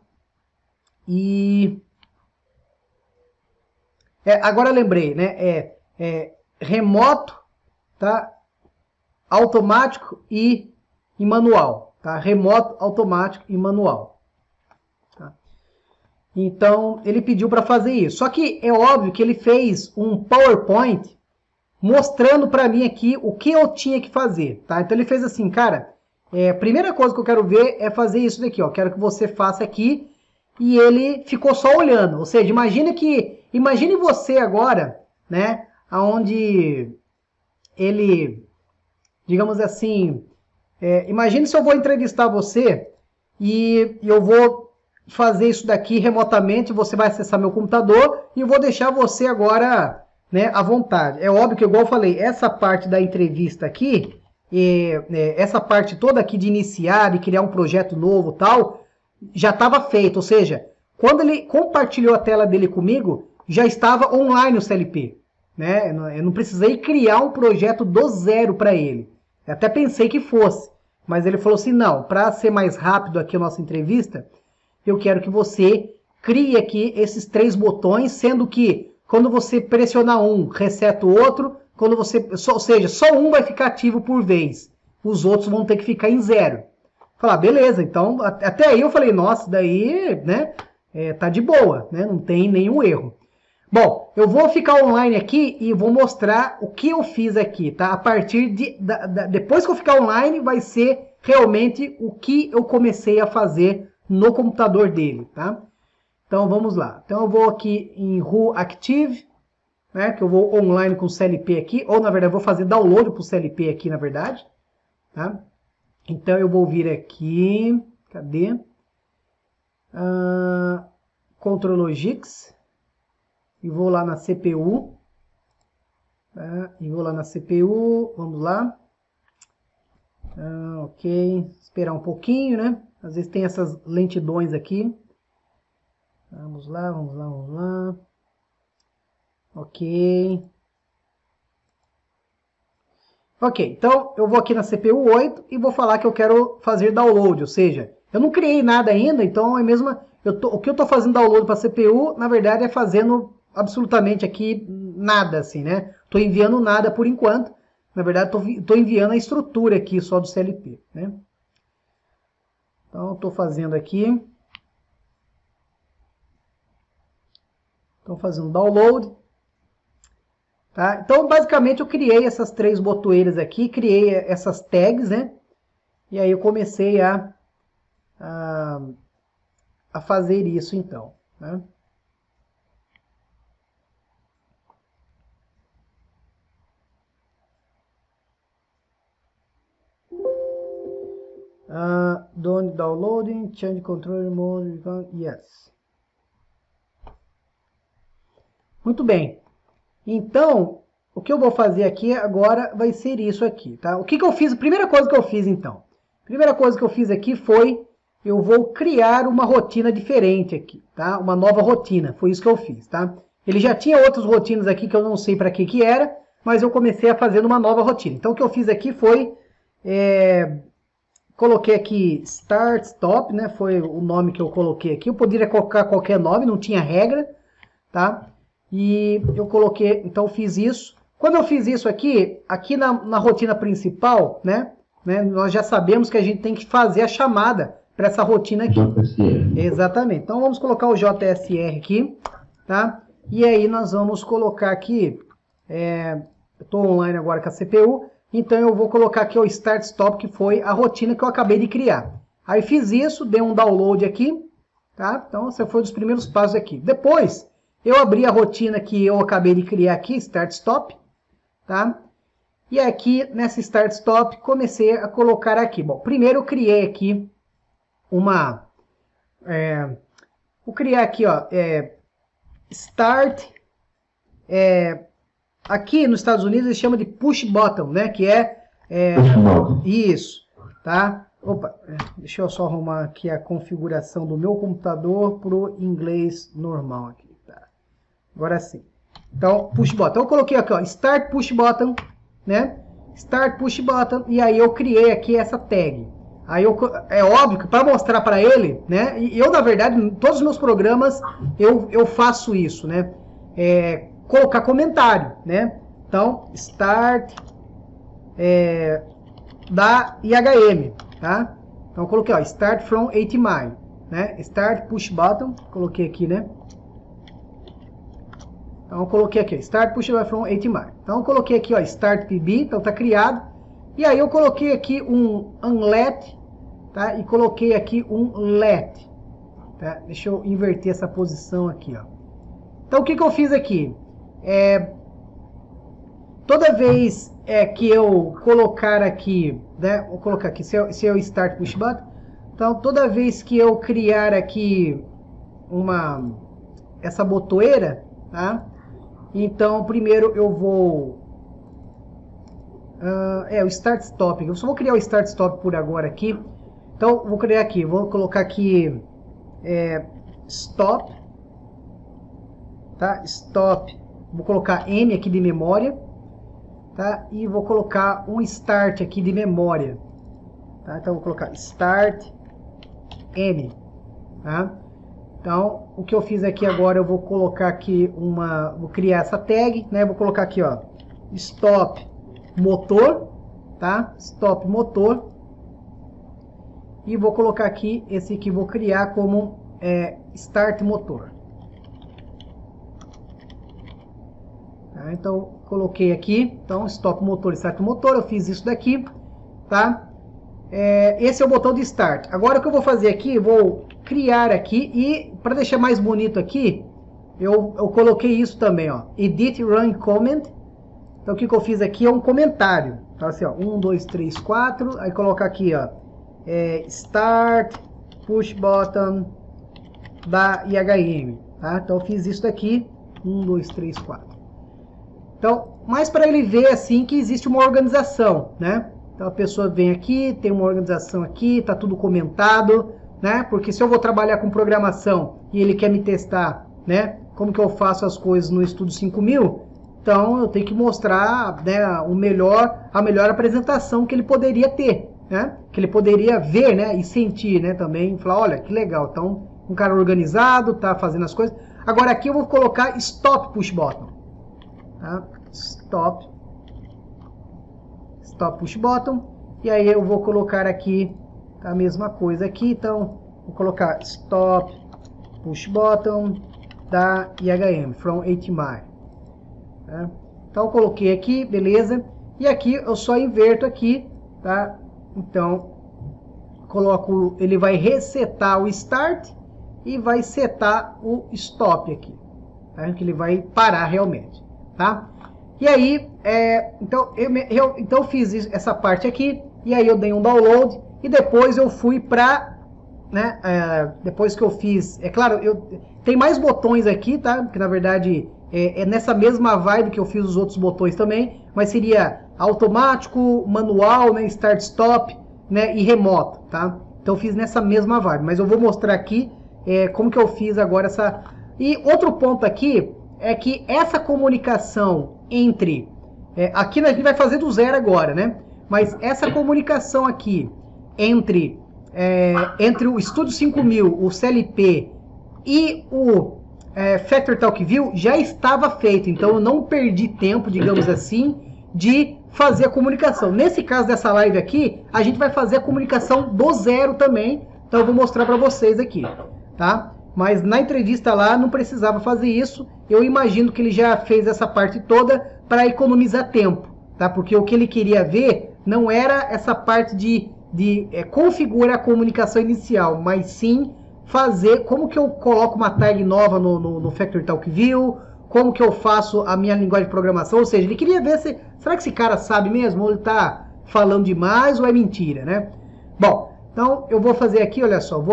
E agora eu lembrei, né? Remoto, tá? Automático e manual, tá? Remoto, automático e manual. Tá? Então, ele pediu para fazer isso. Só que é óbvio que ele fez um PowerPoint mostrando para mim aqui o que eu tinha que fazer, tá? Então ele fez assim, cara, a primeira coisa que eu quero ver é fazer isso daqui, ó. Quero que você faça aqui. E ele ficou só olhando. Ou seja, imagine você agora, né? Onde ele, digamos assim, imagine se eu vou entrevistar você e eu vou fazer isso daqui remotamente, você vai acessar meu computador e eu vou deixar você agora, né, à vontade. É óbvio que, igual eu falei, essa parte da entrevista aqui, essa parte toda aqui de iniciar, de criar um projeto novo e tal, já estava feito, ou seja, quando ele compartilhou a tela dele comigo, já estava online o CLP, né? Eu não precisei criar um projeto do zero para ele. Eu até pensei que fosse, mas ele falou assim, não, para ser mais rápido aqui a nossa entrevista, eu quero que você crie aqui esses 3 botões, sendo que quando você pressionar um, reseta o outro, ou seja, só um vai ficar ativo por vez, os outros vão ter que ficar em 0. Falar, beleza, então, até aí eu falei, nossa, daí, né, tá de boa, né, não tem nenhum erro. Bom, eu vou ficar online aqui e vou mostrar o que eu fiz aqui, tá? A partir depois que eu ficar online, vai ser realmente o que eu comecei a fazer no computador dele, tá? Então, vamos lá. Então, eu vou aqui em Who Active, né, que eu vou online com o CLP aqui, ou na verdade vou fazer download para o CLP aqui, na verdade. Tá? Então eu vou vir aqui, cadê? Ctrl+Logix, e vou lá na CPU, tá? E vou lá na CPU, vamos lá. Ok, esperar um pouquinho, né? Às vezes tem essas lentidões aqui. Vamos lá, vamos lá, vamos lá. Ok. Ok, então eu vou aqui na CPU 8 e vou falar que eu quero fazer download, ou seja, eu não criei nada ainda, então é mesmo, o que eu estou fazendo download para a CPU, na verdade é fazendo absolutamente aqui nada, assim, né? Estou enviando nada por enquanto, na verdade estou enviando a estrutura aqui só do CLP, né? Então estou fazendo aqui, estou fazendo download. Tá? Então, basicamente, eu criei essas 3 botoeiras aqui, criei essas tags, né? E aí eu comecei a fazer isso, então. Né? Don't downloading, change control mode, yes. Muito bem. Então, o que eu vou fazer aqui agora vai ser isso aqui, tá? O que eu fiz? A primeira coisa que eu fiz, então. A primeira coisa que eu fiz aqui foi, eu vou criar uma rotina diferente aqui, tá? Uma nova rotina, foi isso que eu fiz, tá? Ele já tinha outras rotinas aqui que eu não sei para que era, mas eu comecei a fazer uma nova rotina. Então, o que eu fiz aqui foi, coloquei aqui Start, Stop, né? Foi o nome que eu coloquei aqui. Eu poderia colocar qualquer nome, não tinha regra, tá? E eu coloquei, então fiz isso. Quando eu fiz isso aqui na rotina principal, né, nós já sabemos que a gente tem que fazer a chamada para essa rotina aqui. JSR. Exatamente. Então vamos colocar o JSR aqui, tá? E aí nós vamos colocar aqui, eu estou online agora com a CPU, então eu vou colocar aqui o Start Stop, que foi a rotina que eu acabei de criar. Aí fiz isso, dei um download aqui, tá? Então esse foi um dos primeiros passos aqui. Depois eu abri a rotina que eu acabei de criar aqui, Start Stop, tá? E aqui, nessa Start Stop, comecei a colocar aqui. Bom, primeiro eu criei aqui uma... vou criar aqui, ó, Start... aqui nos Estados Unidos eles chamam de Push Button, né? Que Push button. Isso, tá? Opa, deixa eu só arrumar aqui a configuração do meu computador para o inglês normal aqui. Agora sim. Então, push button. Então, eu coloquei aqui, ó, start push button, né? Start push button. E aí eu criei aqui essa tag. Aí é óbvio que para mostrar para ele, né? E eu, na verdade, em todos os meus programas, eu faço isso, né? Colocar comentário, né? Então, start da IHM, tá? Então, eu coloquei, ó, start from 80 mile, né? Start push button. Coloquei aqui, né? Então, eu coloquei aqui, Start Push Button from 80 mile. Então, eu coloquei aqui, ó, Start PB, então tá criado. E aí, eu coloquei aqui um Unlet, tá? E coloquei aqui um Let, tá? Deixa eu inverter essa posição aqui, ó. Então, o que eu fiz aqui? Toda vez que eu colocar aqui, né? Vou colocar aqui, se eu Start Push Button. Então, toda vez que eu criar aqui essa botoeira, tá? Então, primeiro eu vou... o Start Stop. Eu só vou criar o Start Stop por agora aqui. Então, vou criar aqui. Vou colocar aqui... Stop. Tá? Stop. Vou colocar M aqui de memória. Tá? E vou colocar um Start aqui de memória. Tá? Então, vou colocar Start M. Tá? Então, o que eu fiz aqui agora, eu vou colocar aqui vou criar essa tag, né? Vou colocar aqui, ó, stop motor, tá? Stop motor. E vou colocar aqui, esse aqui vou criar como start motor. Tá? Então, coloquei aqui, então, stop motor, start motor, eu fiz isso daqui, tá? Esse é o botão de start. Agora, o que eu vou fazer aqui, eu vou criar aqui e, para deixar mais bonito aqui, eu coloquei isso também, ó, edit run comment. Então o que eu fiz aqui é um comentário. Então assim, ó, 1, 2, 3, 4, aí colocar aqui, ó, start push button da IHM, tá? Então eu fiz isso daqui, 1, 2, 3, 4. Então, mais para ele ver assim que existe uma organização, né? Então a pessoa vem aqui, tem uma organização aqui, tá tudo comentado, né? Porque se eu vou trabalhar com programação e ele quer me testar, né? Como que eu faço as coisas no Estúdio 5000, então eu tenho que mostrar, né, a melhor apresentação que ele poderia ter, né? Que ele poderia ver, né? E sentir, né? Também, falar, olha, que legal, então um cara organizado, tá fazendo as coisas. Agora aqui eu vou colocar stop push button, tá? Stop push button, e aí eu vou colocar aqui a mesma coisa aqui, então vou colocar stop push button da IHM from 8 mile, tá? Então eu coloquei aqui, beleza, e aqui eu só inverto aqui, tá? Então coloco, ele vai resetar o start e vai setar o stop aqui, tá? Que ele vai parar realmente, tá? E aí, então eu fiz essa parte aqui, e aí eu dei um download, e depois eu fui para, né, depois que eu fiz, é claro, tem mais botões aqui, tá? Que na verdade é nessa mesma vibe que eu fiz os outros botões também, mas seria automático, manual, né, start stop, né, e remoto, tá? Então eu fiz nessa mesma vibe, mas eu vou mostrar aqui como que eu fiz agora essa... E outro ponto aqui é que essa comunicação entre... aqui a gente vai fazer do zero agora, né? Mas essa comunicação aqui entre o Estúdio 5000, o CLP e o Factory Talk View já estava feito. Então eu não perdi tempo, digamos assim, de fazer a comunicação. Nesse caso dessa live aqui, a gente vai fazer a comunicação do zero também. Então eu vou mostrar para vocês aqui, tá? Mas na entrevista lá não precisava fazer isso. Eu imagino que ele já fez essa parte toda para economizar tempo, tá? Porque o que ele queria ver não era essa parte de configurar a comunicação inicial, mas sim fazer como que eu coloco uma tag nova no Factory Talk View, como que eu faço a minha linguagem de programação. Ou seja, ele queria ver será que esse cara sabe mesmo ou ele está falando demais ou é mentira, né? Bom, então eu vou fazer aqui, olha só,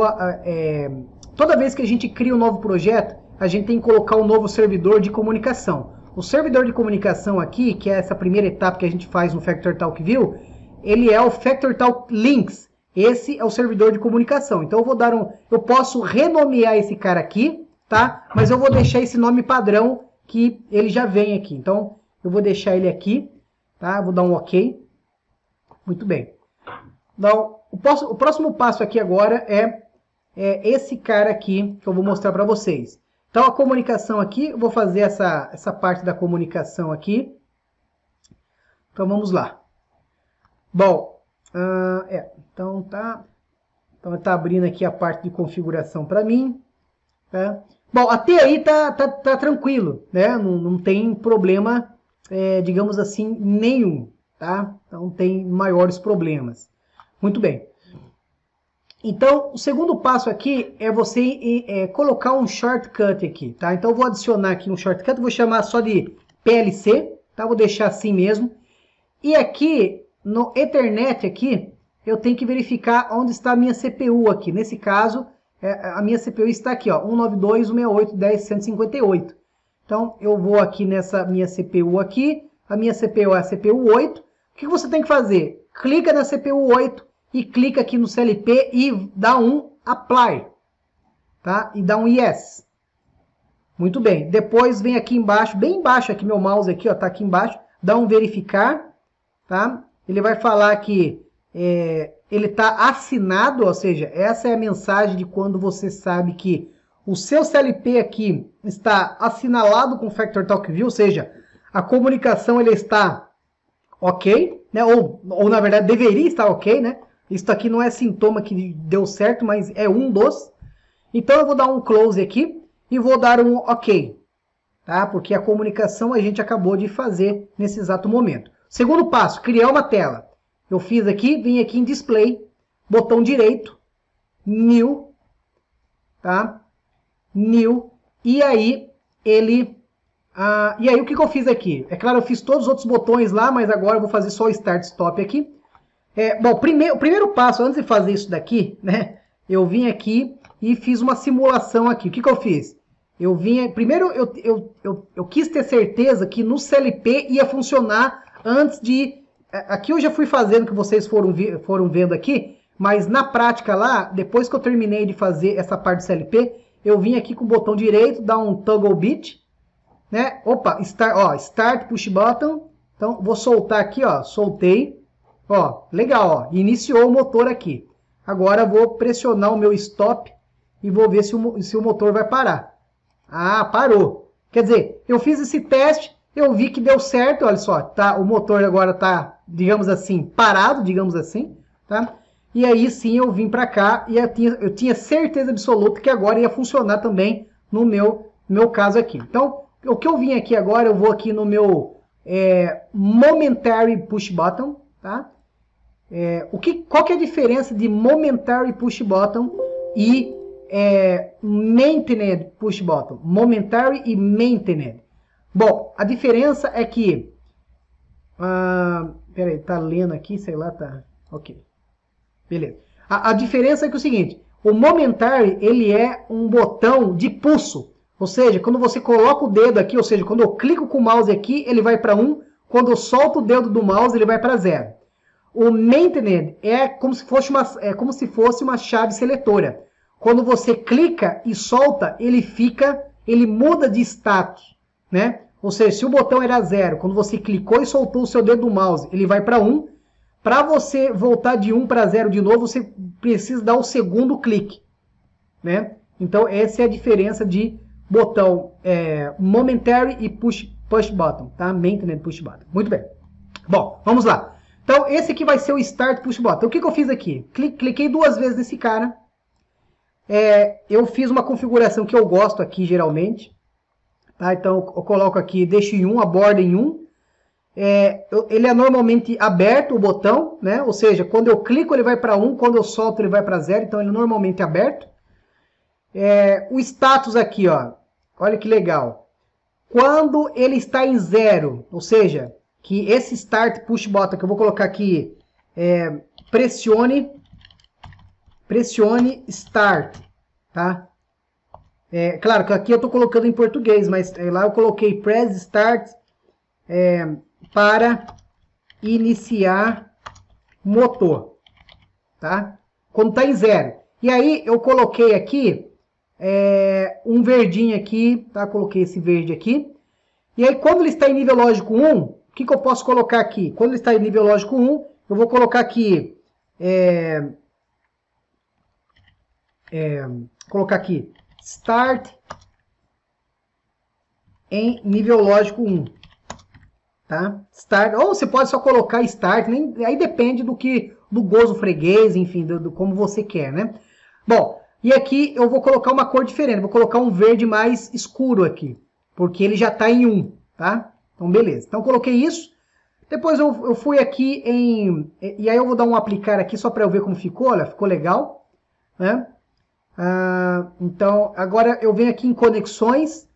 toda vez que a gente cria um novo projeto, a gente tem que colocar um novo servidor de comunicação. O servidor de comunicação aqui, que é essa primeira etapa que a gente faz no Factory Talk View, ele é o Factory Talk Links. Esse é o servidor de comunicação. Então eu posso renomear esse cara aqui, tá? Mas eu vou deixar esse nome padrão que ele já vem aqui. Então eu vou deixar ele aqui, tá? Vou dar um OK. Muito bem. Então, o próximo passo aqui agora é esse cara aqui que eu vou mostrar para vocês. Então a comunicação aqui, eu vou fazer essa parte da comunicação aqui. Então vamos lá. Bom, então tá abrindo aqui a parte de configuração para mim, tá? Bom, até aí tá tranquilo, né? Não tem problema, digamos assim, nenhum, tá? Então não tem maiores problemas. Muito bem. Então, o segundo passo aqui é você colocar um shortcut aqui, tá? Então, eu vou adicionar aqui um shortcut, vou chamar só de PLC, tá? Vou deixar assim mesmo. E aqui, no Ethernet aqui, eu tenho que verificar onde está a minha CPU aqui. Nesse caso, a minha CPU está aqui, ó, 192.168.10.158. Então, eu vou aqui nessa minha CPU aqui, a minha CPU é a CPU 8. O que você tem que fazer? Clica na CPU 8. E clica aqui no CLP e dá um Apply, tá? E dá um Yes. Muito bem. Depois vem aqui embaixo, bem embaixo aqui, meu mouse aqui, ó, tá aqui embaixo. Dá um Verificar, tá? Ele vai falar que ele tá assinado, ou seja, essa é a mensagem de quando você sabe que o seu CLP aqui está assinalado com o Factory Talk View, ou seja, a comunicação ele está ok, né? Ou na verdade deveria estar ok, né? Isso aqui não é sintoma que deu certo, mas é um dos. Então eu vou dar um close aqui e vou dar um OK, tá? Porque a comunicação a gente acabou de fazer nesse exato momento. Segundo passo, criar uma tela. Eu fiz aqui, vim aqui em Display, botão direito, New, tá? New, e aí ele... e aí o que eu fiz aqui? É claro, eu fiz todos os outros botões lá, mas agora eu vou fazer só o Start Stop aqui. Bom, o primeiro passo, antes de fazer isso daqui, né? Eu vim aqui e fiz uma simulação aqui. O que eu fiz? Primeiro eu quis ter certeza que no CLP ia funcionar antes de... Aqui eu já fui fazendo, que vocês foram vendo aqui, mas na prática lá, depois que eu terminei de fazer essa parte do CLP, eu vim aqui com o botão direito, dar um toggle bit, né? Opa, start push button. Então, vou soltar aqui, ó, soltei. Ó, legal, ó, iniciou o motor aqui. Agora vou pressionar o meu stop e vou ver se o motor vai parar. Ah, parou. Quer dizer, eu fiz esse teste, eu vi que deu certo, olha só, tá, o motor agora tá, digamos assim, parado, digamos assim, tá? E aí sim eu vim para cá e eu tinha certeza absoluta que agora ia funcionar também no meu caso aqui. Então, o que eu vim aqui agora, eu vou aqui no meu Momentary Push Button, tá? Qual que é a diferença de Momentary Push Button e Maintained Push Button? Momentary e Maintained. Bom, a diferença é que... peraí, tá lendo aqui, sei lá, tá... Ok. Beleza. A diferença é que é o seguinte, o Momentary, ele é um botão de pulso. Ou seja, quando você coloca o dedo aqui, ou seja, quando eu clico com o mouse aqui, ele vai para 1. Quando eu solto o dedo do mouse, ele vai para 0. O Maintained é como se fosse uma chave seletora. Quando você clica e solta, ele muda de status, né? Ou seja, se o botão era 0, quando você clicou e soltou o seu dedo do mouse, ele vai para 1. Para você voltar de 1 para 0 de novo, você precisa dar o segundo clique, né? Então, essa é a diferença de botão Momentary e Push Button, tá? Maintained Push Button. Muito bem. Bom, vamos lá. Então, esse aqui vai ser o Start Push Button. O que eu fiz aqui? Cliquei 2 vezes nesse cara. Eu fiz uma configuração que eu gosto aqui, geralmente. Tá? Então, eu coloco aqui, deixo em 1, a borda em 1. Ele é normalmente aberto, o botão, né? Ou seja, quando eu clico ele vai para 1, quando eu solto ele vai para 0, então ele é normalmente aberto. O status aqui, ó, olha que legal. Quando ele está em 0, ou seja, que esse Start Push Button que eu vou colocar aqui, pressione Start, tá? Claro que aqui eu estou colocando em português, mas lá eu coloquei Press Start para iniciar motor, tá? Quando está em 0. E aí eu coloquei aqui um verdinho aqui, tá? Coloquei esse verde aqui. E aí quando ele está em nível lógico 1, o que eu posso colocar aqui? Quando ele está em nível lógico 1, eu vou colocar aqui, Start em nível lógico 1. Tá? Start, ou você pode só colocar Start, aí depende do gozo freguês, enfim, do como você quer, né? Bom, e aqui eu vou colocar uma cor diferente, vou colocar um verde mais escuro aqui, porque ele já está em 1, tá? Então, beleza. Então, coloquei isso. Depois eu fui aqui e aí eu vou dar um aplicar aqui só para eu ver como ficou, olha, ficou legal, né? Então, agora eu venho aqui em conexões,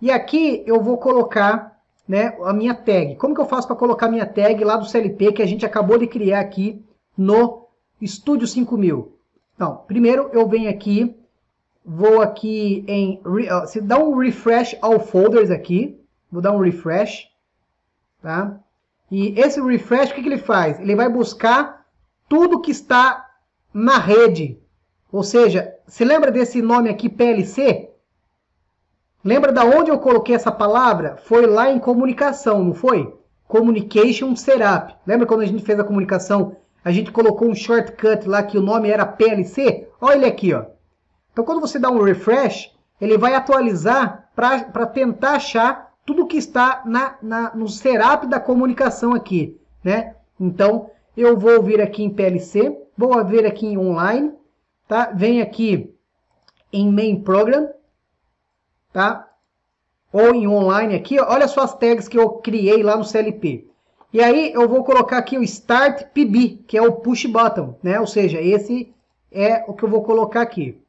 e aqui eu vou colocar, né, a minha tag. Como que eu faço para colocar minha tag lá do CLP que a gente acabou de criar aqui no Studio 5000? Então, primeiro eu venho aqui, vou aqui se dá um refresh all folders aqui, vou dar um refresh, tá? E esse refresh, o que ele faz? Ele vai buscar tudo que está na rede. Ou seja, você lembra desse nome aqui, PLC? Lembra da onde eu coloquei essa palavra? Foi lá em comunicação, não foi? Communication Setup. Lembra quando a gente fez a comunicação, a gente colocou um shortcut lá que o nome era PLC? Olha ele aqui, ó. Então quando você dá um refresh, ele vai atualizar para tentar achar tudo que está no setup da comunicação aqui, né? Então eu vou vir aqui em PLC, vou vir aqui em online, tá? Vem aqui em Main Program, tá? Ou em online aqui, olha só as tags que eu criei lá no CLP. E aí eu vou colocar aqui o Start PB, que é o Push Button, né? Ou seja, esse é o que eu vou colocar aqui.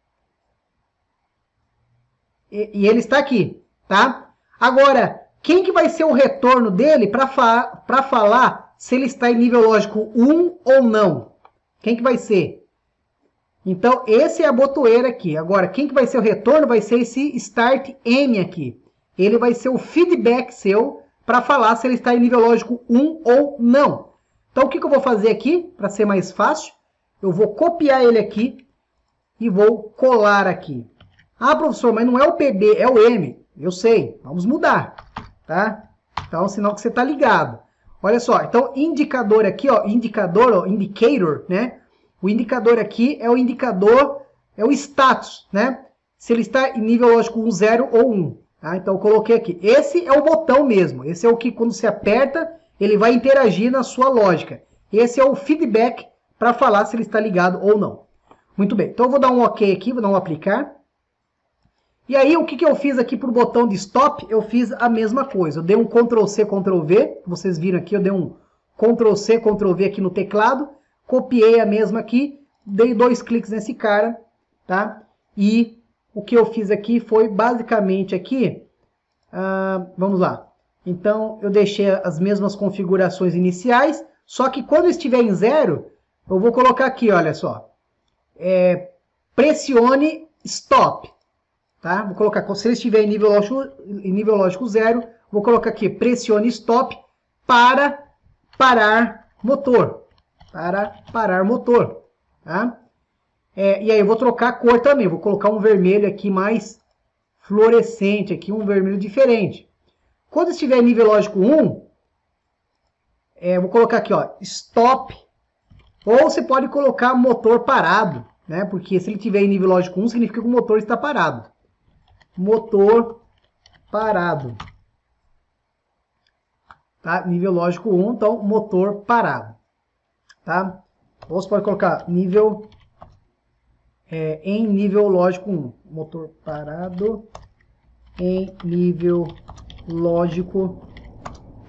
E ele está aqui. tá? Agora, quem que vai ser o retorno dele para falar se ele está em nível lógico 1 ou não? Quem que vai ser? Então, esse é a botoeira aqui. Agora, quem que vai ser o retorno? Vai ser esse start M aqui. Ele vai ser o feedback seu para falar se ele está em nível lógico 1 ou não. Então, o que eu vou fazer aqui, para ser mais fácil? Eu vou copiar ele aqui e vou colar aqui. Ah, professor, mas não é o PB, é o M. Eu sei, vamos mudar, tá? Então, sinal que você está ligado. Olha só, então, indicador aqui, ó, indicator, né? O indicador aqui é o indicador, é o status, né? Se ele está em nível lógico 1, 0 ou 1. Tá? Então, eu coloquei aqui. Esse é o botão mesmo. Esse é o que, quando você aperta, ele vai interagir na sua lógica. Esse é o feedback para falar se ele está ligado ou não. Muito bem. Então, eu vou dar um OK aqui, vou dar um aplicar. E aí, o que eu fiz aqui para o botão de stop? Eu fiz a mesma coisa. Eu dei um Ctrl+C, Ctrl+V. Vocês viram aqui, eu dei um Ctrl+C, Ctrl+V aqui no teclado. Copiei a mesma aqui, dei 2 cliques nesse cara, tá? E o que eu fiz aqui foi basicamente aqui, vamos lá. Então, eu deixei as mesmas configurações iniciais, só que quando estiver em 0, eu vou colocar aqui, olha só. Pressione stop, tá? Vou colocar, se ele estiver em nível lógico 0, vou colocar aqui, pressione stop para parar motor. Para parar motor, tá? E aí eu vou trocar a cor também, vou colocar um vermelho aqui mais fluorescente, aqui um vermelho diferente. Quando estiver em nível lógico 1, vou colocar aqui, ó, stop, ou você pode colocar motor parado, né? Porque se ele estiver em nível lógico 1, significa que o motor está parado. Motor parado. Tá? Nível lógico 1, então motor parado. Tá? Ou você pode colocar nível em nível lógico 1. Motor parado em nível lógico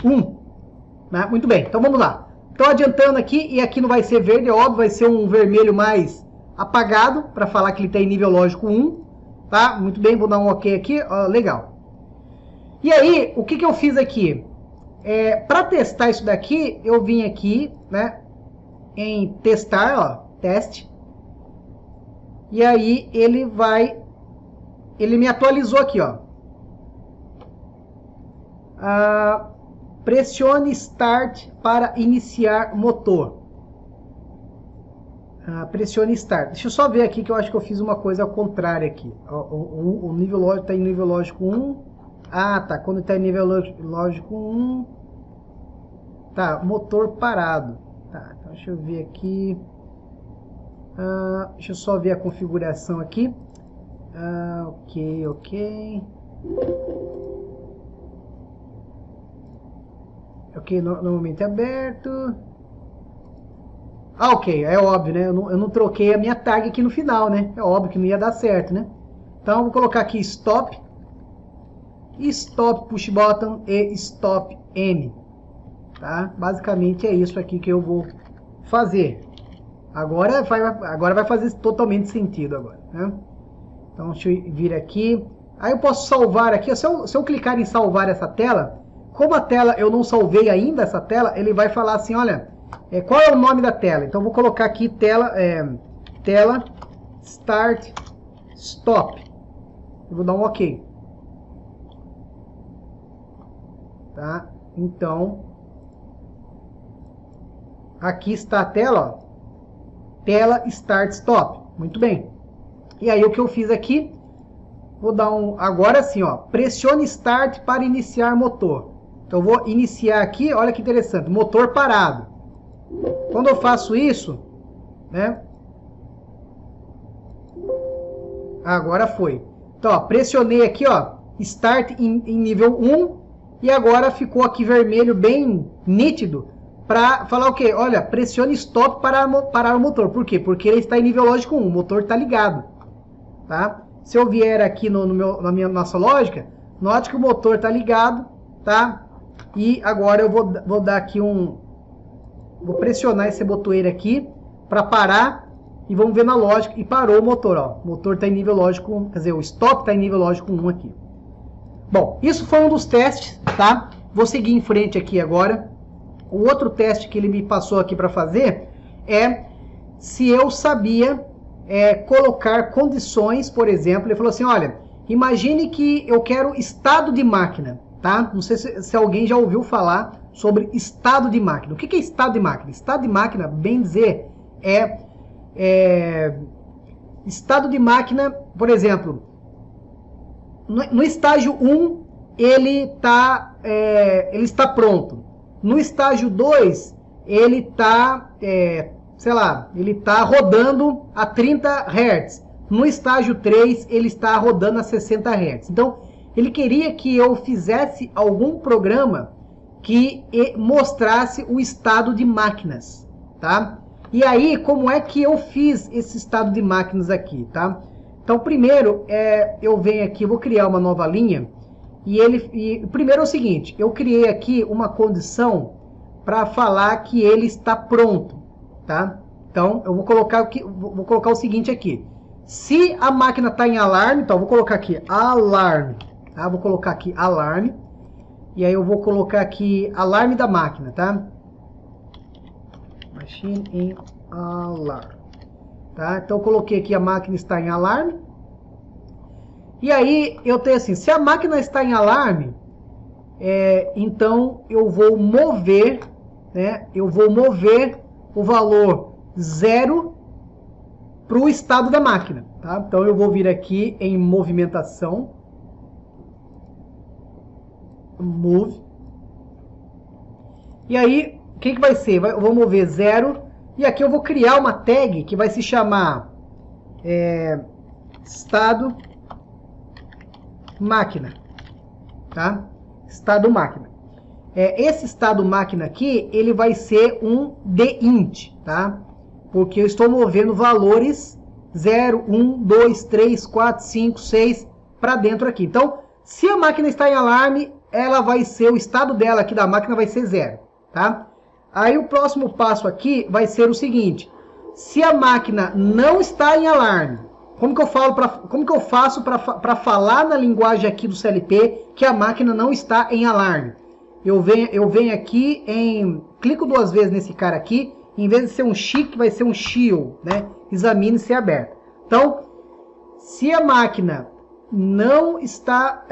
1. Né? Muito bem, então vamos lá. Então adiantando aqui, e aqui não vai ser verde, é óbvio, vai ser um vermelho mais apagado, para falar que ele está em nível lógico 1. Tá? Muito bem, vou dar um OK aqui, ó, legal. E aí, o que eu fiz aqui? Para testar isso daqui, eu vim aqui, né? Em testar, ó, teste. E aí ele me atualizou aqui, ó. Pressione start para iniciar motor. Pressione start. Deixa eu só ver aqui que eu acho que eu fiz uma coisa ao contrário aqui. O nível lógico está em nível lógico 1. Ah, tá. Quando está em nível lógico 1, tá, motor parado. Tá, então deixa eu ver aqui. Deixa eu só ver a configuração aqui. Ok. Ok, normalmente aberto. Ok, é óbvio, né? Eu não troquei a minha tag aqui no final, né? É óbvio que não ia dar certo, né? Então, eu vou colocar aqui stop. Stop push button e stop M. Tá? Basicamente é isso aqui que eu vou fazer. Agora vai fazer totalmente sentido agora, né? Então deixa eu vir aqui. Aí eu posso salvar aqui. Se eu clicar em salvar essa tela, como a tela eu não salvei ainda essa tela, ele vai falar assim, olha, qual é o nome da tela? Então eu vou colocar aqui tela start stop. Eu vou dar um OK. Tá? Então aqui está a tela, ó. Tela Start Stop. Muito bem. E aí o que eu fiz aqui, vou dar agora sim, ó, pressione Start para iniciar motor. Então eu vou iniciar aqui, olha que interessante, motor parado. Quando eu faço isso, né? Agora foi. Então, ó, pressionei aqui, ó, Start em nível 1 e agora ficou aqui vermelho bem nítido. Para falar o quê? Olha, pressione stop para parar o motor. Por quê? Porque ele está em nível lógico 1, o motor está ligado. Tá? Se eu vier aqui na nossa lógica, note que o motor está ligado, tá? E agora eu vou dar aqui vou pressionar esse botoeiro aqui para parar e vamos ver na lógica e parou o motor, ó. O motor está em nível lógico 1, quer dizer, o stop está em nível lógico 1 aqui. Bom, isso foi um dos testes, tá? Vou seguir em frente aqui agora. O outro teste que ele me passou aqui para fazer é se eu sabia colocar condições, por exemplo. Ele falou assim, olha, imagine que eu quero estado de máquina, tá? Não sei se alguém já ouviu falar sobre estado de máquina. O que é estado de máquina? Estado de máquina, bem dizer, estado de máquina, por exemplo, no estágio 1, ele está pronto. No estágio 2, ele está, sei lá, ele está rodando a 30 Hz. No estágio 3, ele está rodando a 60 Hz. Então, ele queria que eu fizesse algum programa que mostrasse o estado de máquinas, tá? E aí, como é que eu fiz esse estado de máquinas aqui, tá? Então, primeiro, eu venho aqui, vou criar uma nova linha, e primeiro é o seguinte, eu criei aqui uma condição para falar que ele está pronto, tá? Então, eu vou colocar o seguinte aqui, se a máquina está em alarme, então eu vou colocar aqui alarme, tá? Vou colocar aqui alarme, e aí eu vou colocar aqui alarme da máquina, tá? Machine in alarm. Tá? Então eu coloquei aqui a máquina está em alarme. E aí eu tenho assim, se a máquina está em alarme, então eu vou mover, né? Eu vou mover o valor 0 para o estado da máquina. Tá? Então eu vou vir aqui em movimentação. Move. E aí, o que vai ser? Eu vou mover 0. E aqui eu vou criar uma tag que vai se chamar estado máquina. Tá? Estado máquina. Esse estado máquina aqui, ele vai ser um dint, tá? Porque eu estou movendo valores 0, 1, 2, 3, 4, 5, 6 para dentro aqui. Então, se a máquina está em alarme, ela vai ser, o estado dela aqui da máquina vai ser 0, tá? Aí o próximo passo aqui vai ser o seguinte, se a máquina não está em alarme, como que eu faço para falar na linguagem aqui do CLP que a máquina não está em alarme? Eu venho aqui, clico 2 vezes nesse cara aqui, em vez de ser um shield, vai ser um shield, né? Examine se é aberto. Então, se a máquina não está...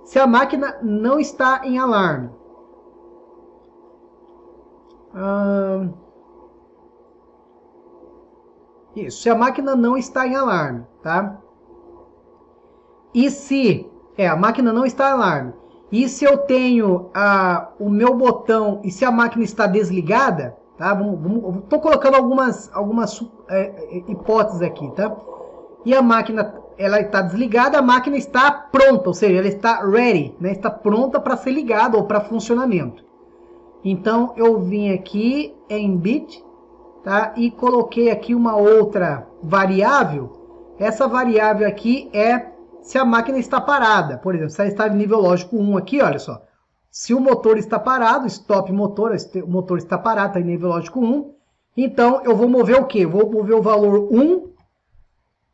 se a máquina não está em alarme. Isso, se a máquina não está em alarme, tá? E se... a máquina não está em alarme. E se eu tenho o meu botão... E se a máquina está desligada, tá? Estou colocando algumas hipóteses aqui, tá? E a máquina... ela está desligada, a máquina está pronta, ou seja, ela está ready, né? Está pronta para ser ligada ou para funcionamento. Então, eu vim aqui em bit, tá? E coloquei aqui uma outra variável. Essa variável aqui é se a máquina está parada. Por exemplo, se ela está em nível lógico 1 aqui, olha só. Se o motor está parado, stop motor, o motor está parado, está em nível lógico 1. Então, eu vou mover o quê? Vou mover o valor 1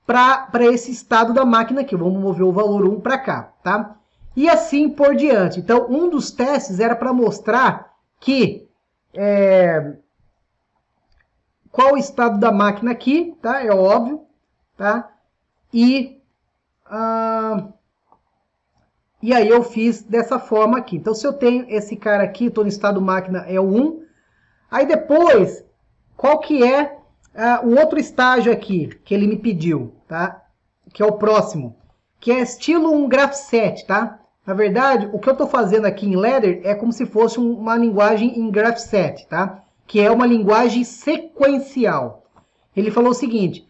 para esse estado da máquina aqui. Vamos mover o valor 1 para cá, tá? E assim por diante. Então, um dos testes era para mostrar que qual o estado da máquina aqui, tá? É óbvio, tá? E aí eu fiz dessa forma aqui. Então, se eu tenho esse cara aqui, estou no estado máquina, é o 1. Aí depois, qual que é o outro estágio aqui que ele me pediu, tá? Que é o próximo, que é estilo um Graphset, tá? Na verdade, o que eu estou fazendo aqui em Ladder é como se fosse uma linguagem em Graphset, tá? Que é uma linguagem sequencial. Ele falou o seguinte,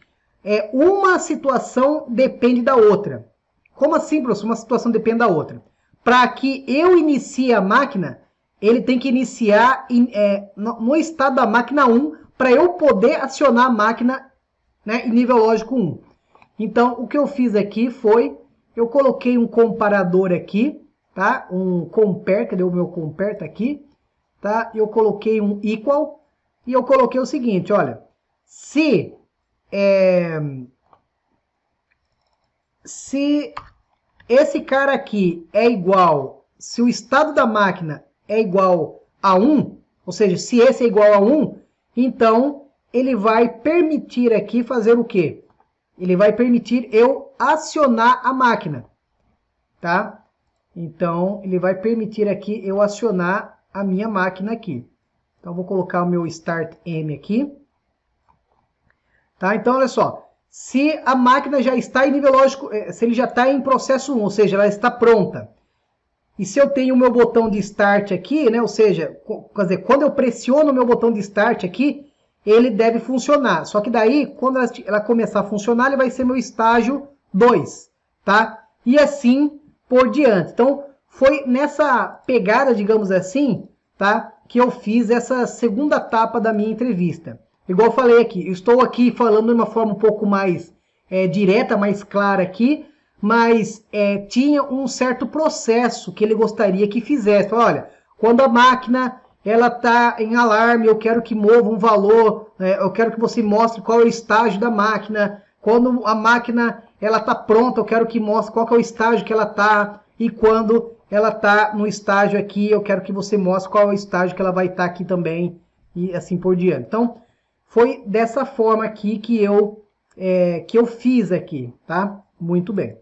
uma situação depende da outra. Como assim, professor? Uma situação depende da outra. Para que eu inicie a máquina, ele tem que iniciar no estado da máquina 1, para eu poder acionar a máquina, né, em nível lógico 1. Então, o que eu fiz aqui foi, eu coloquei um comparador aqui, tá? Um compare, cadê o meu compare? Tá aqui, tá? Eu coloquei um equal, e eu coloquei o seguinte, olha, se esse cara aqui é igual, se o estado da máquina é igual a 1, ou seja, se esse é igual a 1, então ele vai permitir aqui fazer o quê? Ele vai permitir eu acionar a máquina, tá? Então, ele vai permitir aqui eu acionar a minha máquina aqui. Então, vou colocar o meu Start M aqui. Tá? Então, olha só. Se a máquina já está em nível lógico, se ele já está em processo 1, ou seja, ela está pronta. E se eu tenho o meu botão de Start aqui, né? Ou seja, quer dizer, quando eu pressiono o meu botão de Start aqui, ele deve funcionar. Só que daí, quando ela começar a funcionar, ele vai ser meu estágio 2, tá? E assim por diante. Então, foi nessa pegada, digamos assim, tá? Que eu fiz essa segunda etapa da minha entrevista. Igual eu falei aqui, eu estou aqui falando de uma forma um pouco mais direta, mais clara aqui, mas tinha um certo processo que ele gostaria que fizesse. Olha, quando a máquina ela está em alarme, eu quero que mova um valor, eu quero que você mostre qual é o estágio da máquina. Quando a máquina ela está pronta, eu quero que mostre qual que é o estágio que ela está. E quando ela está no estágio aqui, eu quero que você mostre qual é o estágio que ela vai estar aqui também. E assim por diante. Então, foi dessa forma aqui que eu fiz aqui, tá? Muito bem.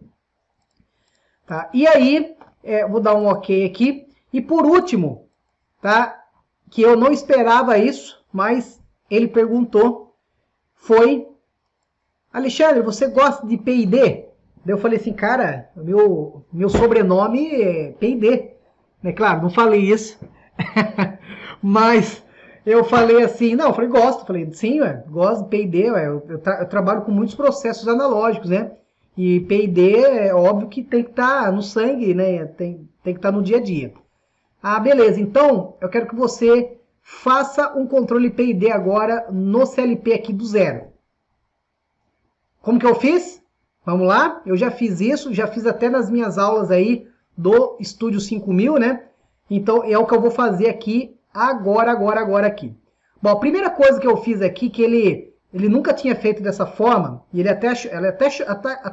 Tá? E aí, vou dar um OK aqui. E por último, tá? Que eu não esperava isso, mas ele perguntou, foi: Alexandre, você gosta de P&D? Daí eu falei assim, cara, meu sobrenome é P&D. Claro, não falei isso, mas eu falei assim, não, eu falei, gosto. Falei, sim, gosto de P&D, eu trabalho com muitos processos analógicos, né? E P&D é óbvio que tem que estar no sangue, né? Tem que estar no dia a dia. Ah, beleza, então eu quero que você faça um controle P&D agora no CLP aqui do zero. Como que eu fiz? Vamos lá, eu já fiz isso, já fiz até nas minhas aulas aí do Estúdio 5000, né? Então é o que eu vou fazer aqui agora aqui. Bom, a primeira coisa que eu fiz aqui, que ele nunca tinha feito dessa forma, e ele até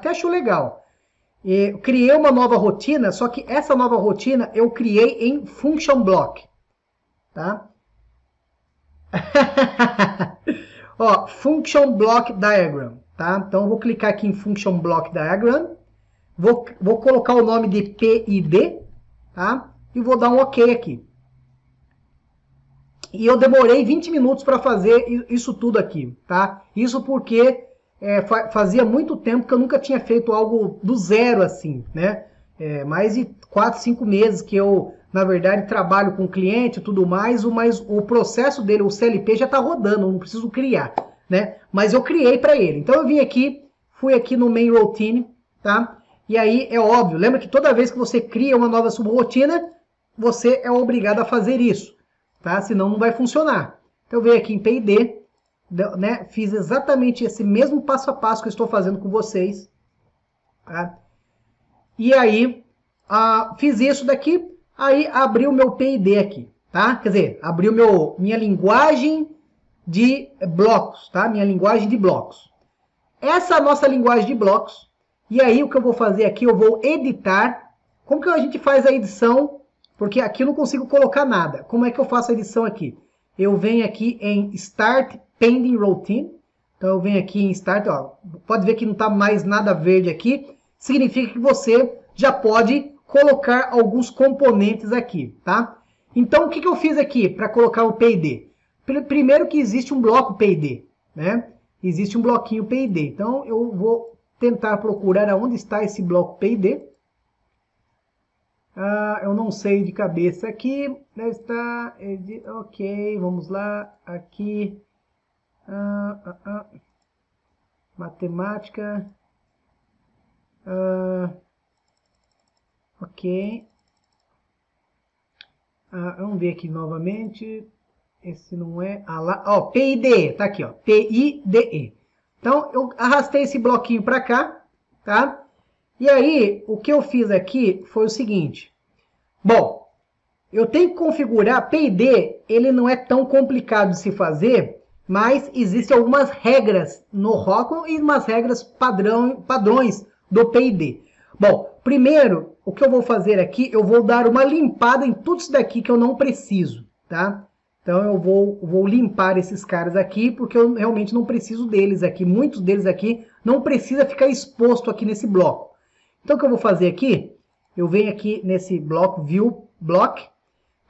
achou legal. Eu criei uma nova rotina, só que essa nova rotina eu criei em Function Block, tá? Ó, Function Block Diagram, tá? Então eu vou clicar aqui em Function Block Diagram, vou colocar o nome de PID, tá? E vou dar um OK aqui. E eu demorei 20 minutos para fazer isso tudo aqui, tá? Isso porque fazia muito tempo que eu nunca tinha feito algo do zero assim, né? Mais de 4, 5 meses que eu, na verdade, trabalho com cliente e tudo mais, mas o processo dele, o CLP, já está rodando, eu não preciso criar, né? Mas eu criei para ele. Então eu vim aqui, fui aqui no Main Routine, tá? E aí é óbvio, lembra que toda vez que você cria uma nova subrotina, você é obrigado a fazer isso, tá? Senão não vai funcionar. Então eu venho aqui em P&D, né? Fiz exatamente esse mesmo passo a passo que eu estou fazendo com vocês, tá? E aí fiz isso daqui, aí abri o meu P&D aqui, tá? Quer dizer, abri minha linguagem de blocos, tá? Minha linguagem de blocos. Essa é a nossa linguagem de blocos. E aí o que eu vou fazer aqui, eu vou editar. Como que a gente faz a edição? Porque aqui eu não consigo colocar nada. Como é que eu faço a edição aqui? Eu venho aqui em Start Pending Routine. Então eu venho aqui em Start, ó, pode ver que não está mais nada verde aqui. Significa que você já pode colocar alguns componentes aqui, tá? Então o que eu fiz aqui para colocar o P&D? Primeiro que existe um bloco P&D, né? Existe um bloquinho P&D. Então eu vou tentar procurar aonde está esse bloco P&D. Eu não sei de cabeça aqui. Deve estar. Ok, vamos lá. Aqui. Matemática. Ok. Vamos ver aqui novamente. Esse não é. Lá. Ó, PIDE. Tá aqui, ó. PIDE. Então, eu arrastei esse bloquinho para cá, tá? E aí, o que eu fiz aqui foi o seguinte. Bom, eu tenho que configurar P&D, ele não é tão complicado de se fazer, mas existem algumas regras no Rockwell e umas regras padrões do P&D. Bom, primeiro, o que eu vou fazer aqui, eu vou dar uma limpada em tudo isso daqui que eu não preciso, tá? Então eu vou limpar esses caras aqui, porque eu realmente não preciso deles aqui. Muitos deles aqui não precisa ficar exposto aqui nesse bloco. Então o que eu vou fazer aqui, eu venho aqui nesse bloco, View Block,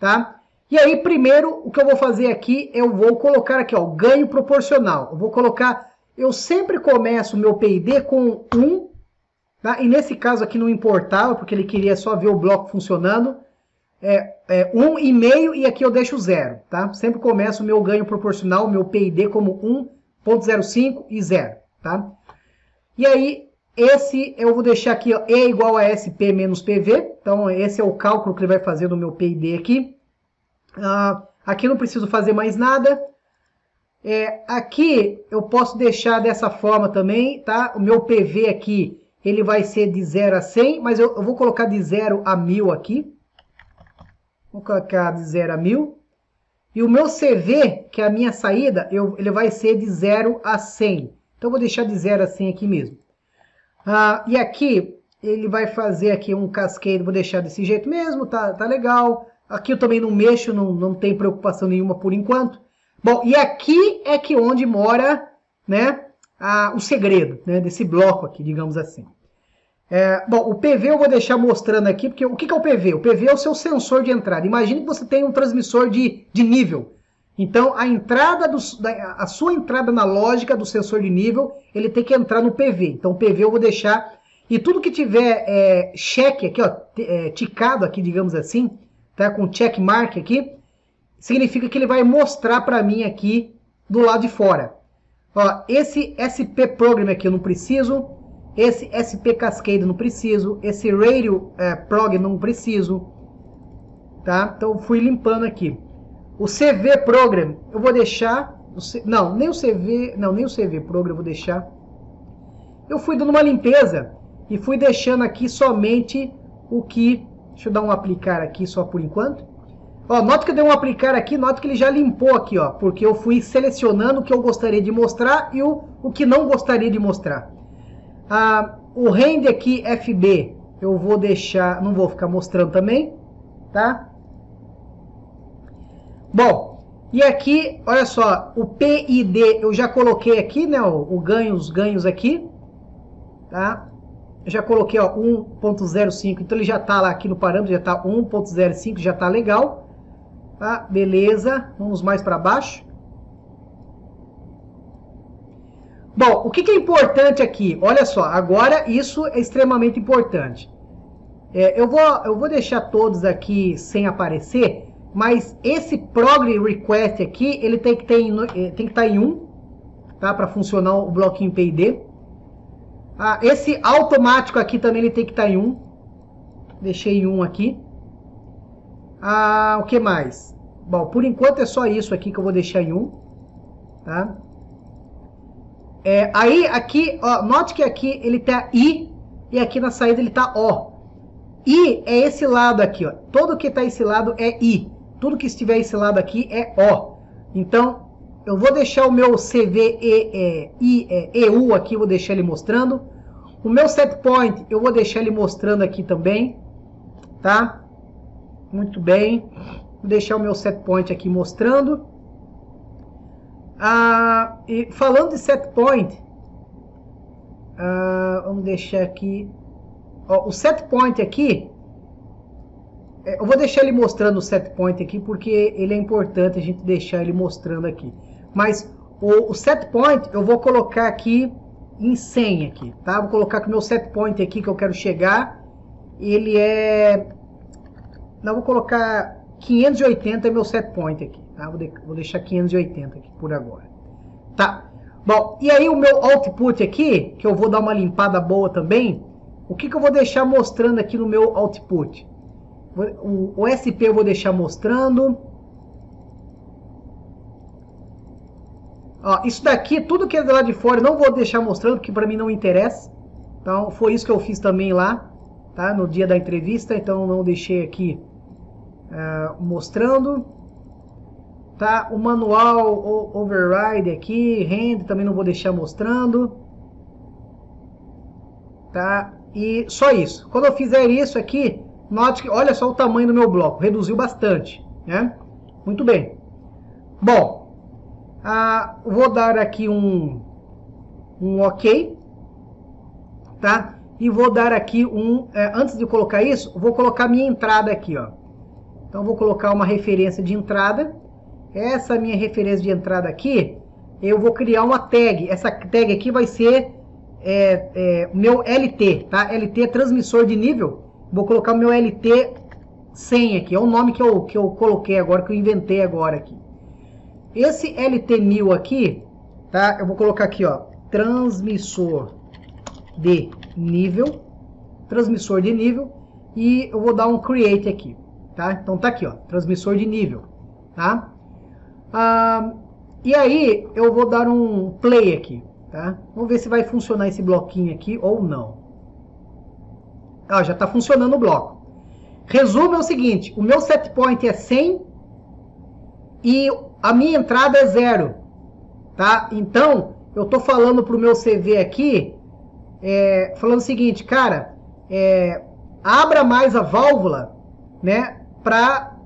tá? E aí primeiro o que eu vou fazer aqui, eu vou colocar aqui, ó, ganho proporcional. Eu vou colocar, eu sempre começo o meu PID com 1, tá? E nesse caso aqui não importava, porque ele queria só ver o bloco funcionando. 1,5 e aqui eu deixo 0, tá? Sempre começo o meu ganho proporcional, o meu PID como 1.05 e 0, tá? E aí, esse eu vou deixar aqui, ó, E igual a SP menos PV, então esse é o cálculo que ele vai fazer do meu PID aqui. Aqui não preciso fazer mais nada. Aqui eu posso deixar dessa forma também, tá? O meu PV aqui, ele vai ser de 0 a 100, mas eu vou colocar de 0 a 1000 aqui. Vou colocar de 0 a 1000. E o meu CV, que é a minha saída, ele vai ser de 0 a 100. Então, eu vou deixar de 0 a 100 aqui mesmo. E aqui, ele vai fazer aqui um cascade, vou deixar desse jeito mesmo, tá legal. Aqui eu também não mexo, não tem preocupação nenhuma por enquanto. Bom, e aqui é que onde mora, né, o segredo, né, desse bloco aqui, digamos assim. Bom, o PV eu vou deixar mostrando aqui, porque o que é o PV? O PV é o seu sensor de entrada. Imagine que você tem um transmissor de nível. Então, a sua entrada analógica do sensor de nível, ele tem que entrar no PV. Então, o PV eu vou deixar. E tudo que tiver check aqui, ó, ticado aqui, digamos assim, tá, com check mark aqui, significa que ele vai mostrar para mim aqui do lado de fora. Ó, esse SP Program aqui eu não preciso. Esse SP Cascade não preciso. Esse Radio Prog não preciso. Tá? Então fui limpando aqui. O CV Program eu vou deixar. Nem o CV Program eu vou deixar. Eu fui dando uma limpeza e fui deixando aqui somente o que. Deixa eu dar um aplicar aqui só por enquanto. Ó, nota que eu dei um aplicar aqui, nota que ele já limpou aqui, ó, porque eu fui selecionando o que eu gostaria de mostrar e o que não gostaria de mostrar. O render aqui FB eu vou deixar, não vou ficar mostrando também, tá? Bom, e aqui, olha só, o PID eu já coloquei aqui, né, os ganhos aqui, tá? Eu já coloquei, ó, 1.05, então ele já tá lá aqui no parâmetro, já tá 1.05, já tá legal, tá? Beleza, vamos mais para baixo. Bom, o que é importante aqui? Olha só, agora isso é extremamente importante. Eu vou deixar todos aqui sem aparecer, mas esse Prog Request aqui, ele tem que estar em 1, tá? Para funcionar o bloquinho PID. Esse automático aqui também ele tem que estar em 1. Deixei em 1 aqui. O que mais? Bom, por enquanto é só isso aqui que eu vou deixar em 1, tá? Aí aqui, ó, note que aqui ele tá I e aqui na saída ele tá O. I é esse lado aqui, ó. Todo que tá esse lado é I. Tudo que estiver esse lado aqui é O. Então, eu vou deixar o meu EU aqui, vou deixar ele mostrando. O meu set point eu vou deixar ele mostrando aqui também, tá? Muito bem. Vou deixar o meu set point aqui mostrando. E falando de set point, vamos deixar aqui, ó, o set point aqui, eu vou deixar ele mostrando o set point aqui porque ele é importante a gente deixar ele mostrando aqui, mas o set point eu vou colocar aqui em 100 aqui, tá? Vou colocar que o meu set point aqui que eu quero chegar, ele vou colocar 580 é meu set point aqui. Tá? Vou deixar 580 aqui por agora. Tá. Bom, e aí o meu output aqui, que eu vou dar uma limpada boa também, o que eu vou deixar mostrando aqui no meu output? O SP eu vou deixar mostrando. Ó, isso daqui, tudo que é do lado de fora, eu não vou deixar mostrando, porque para mim não interessa. Então, foi isso que eu fiz também lá, tá? No dia da entrevista, então não deixei aqui mostrando. Tá, o manual override aqui, render também não vou deixar mostrando. Tá, E só isso. Quando eu fizer isso aqui, note que, olha só o tamanho do meu bloco, reduziu bastante, né? Muito bem. Bom, vou dar aqui um OK, tá? E vou dar aqui antes de colocar isso, vou colocar minha entrada aqui, ó. Então vou colocar uma referência de entrada. Essa minha referência de entrada aqui, eu vou criar uma tag. Essa tag aqui vai ser meu LT, tá? LT é transmissor de nível. Vou colocar o meu LT 100 aqui, é o nome que eu coloquei agora, que eu inventei agora aqui. Esse LT 1000 aqui, tá? Eu vou colocar aqui, ó, transmissor de nível, e eu vou dar um create aqui, tá? Então tá aqui, ó, transmissor de nível, tá? E aí eu vou dar um play aqui, tá? Vamos ver se vai funcionar esse bloquinho aqui ou não. Já está funcionando o bloco. Resumo é o seguinte, o meu set point é 100 e a minha entrada é 0, tá? Então, eu estou falando para o meu CV aqui, falando o seguinte, cara, abra mais a válvula, né, para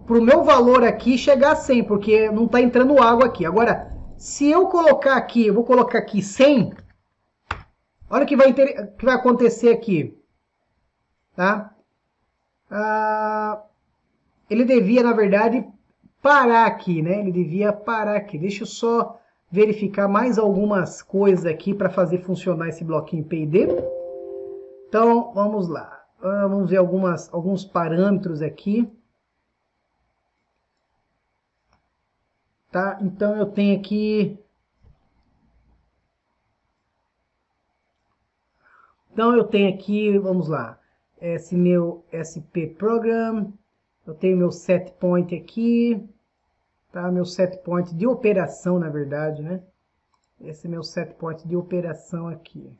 o meu valor aqui chegar a 100, porque não está entrando água aqui. Agora, se eu colocar aqui, eu vou colocar aqui 100, olha o que vai acontecer aqui, tá? Ele devia, na verdade, parar aqui, né? Ele devia parar aqui. Deixa eu só verificar mais algumas coisas aqui para fazer funcionar esse bloquinho PID. Então, vamos lá. Vamos ver alguns parâmetros aqui. Tá? Então, eu tenho aqui... vamos lá. Esse meu SP Program. Eu tenho meu set point aqui. Tá? Meu set point de operação, na verdade, né? Esse é meu set point de operação aqui.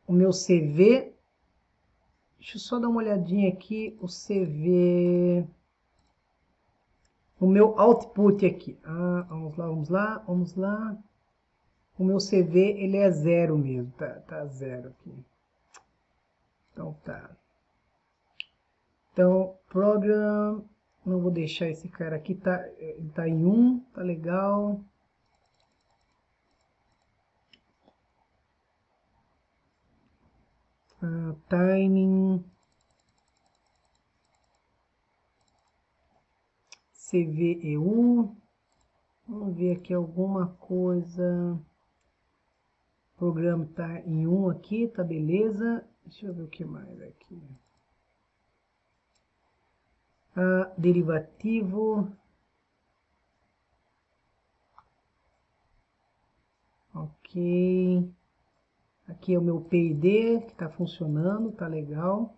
O meu CV. Deixa eu só dar uma olhadinha aqui. O CV... O meu output aqui. Vamos lá. O meu CV, ele é 0 mesmo. Tá 0 aqui. Então tá. Então, program... Não vou deixar esse cara aqui. Ele tá em 1. Tá legal. Timing... CVEU, vamos ver aqui alguma coisa. O programa está em 1 aqui, tá beleza. Deixa eu ver o que mais aqui. Derivativo. Ok. Aqui é o meu PID que está funcionando, tá legal.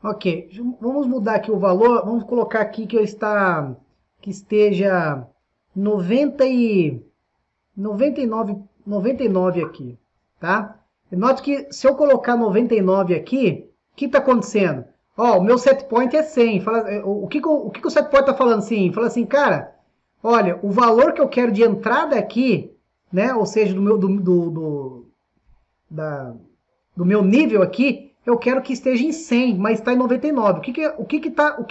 Ok, vamos mudar aqui o valor, vamos colocar aqui que esteja 99 aqui, tá? Note que se eu colocar 99 aqui, o que está acontecendo? Ó, o meu set point é 100. O que o set point está falando assim? Fala assim, cara, olha, o valor que eu quero de entrada aqui, né? Ou seja, do meu nível aqui, eu quero que esteja em 100, mas está em 99. O que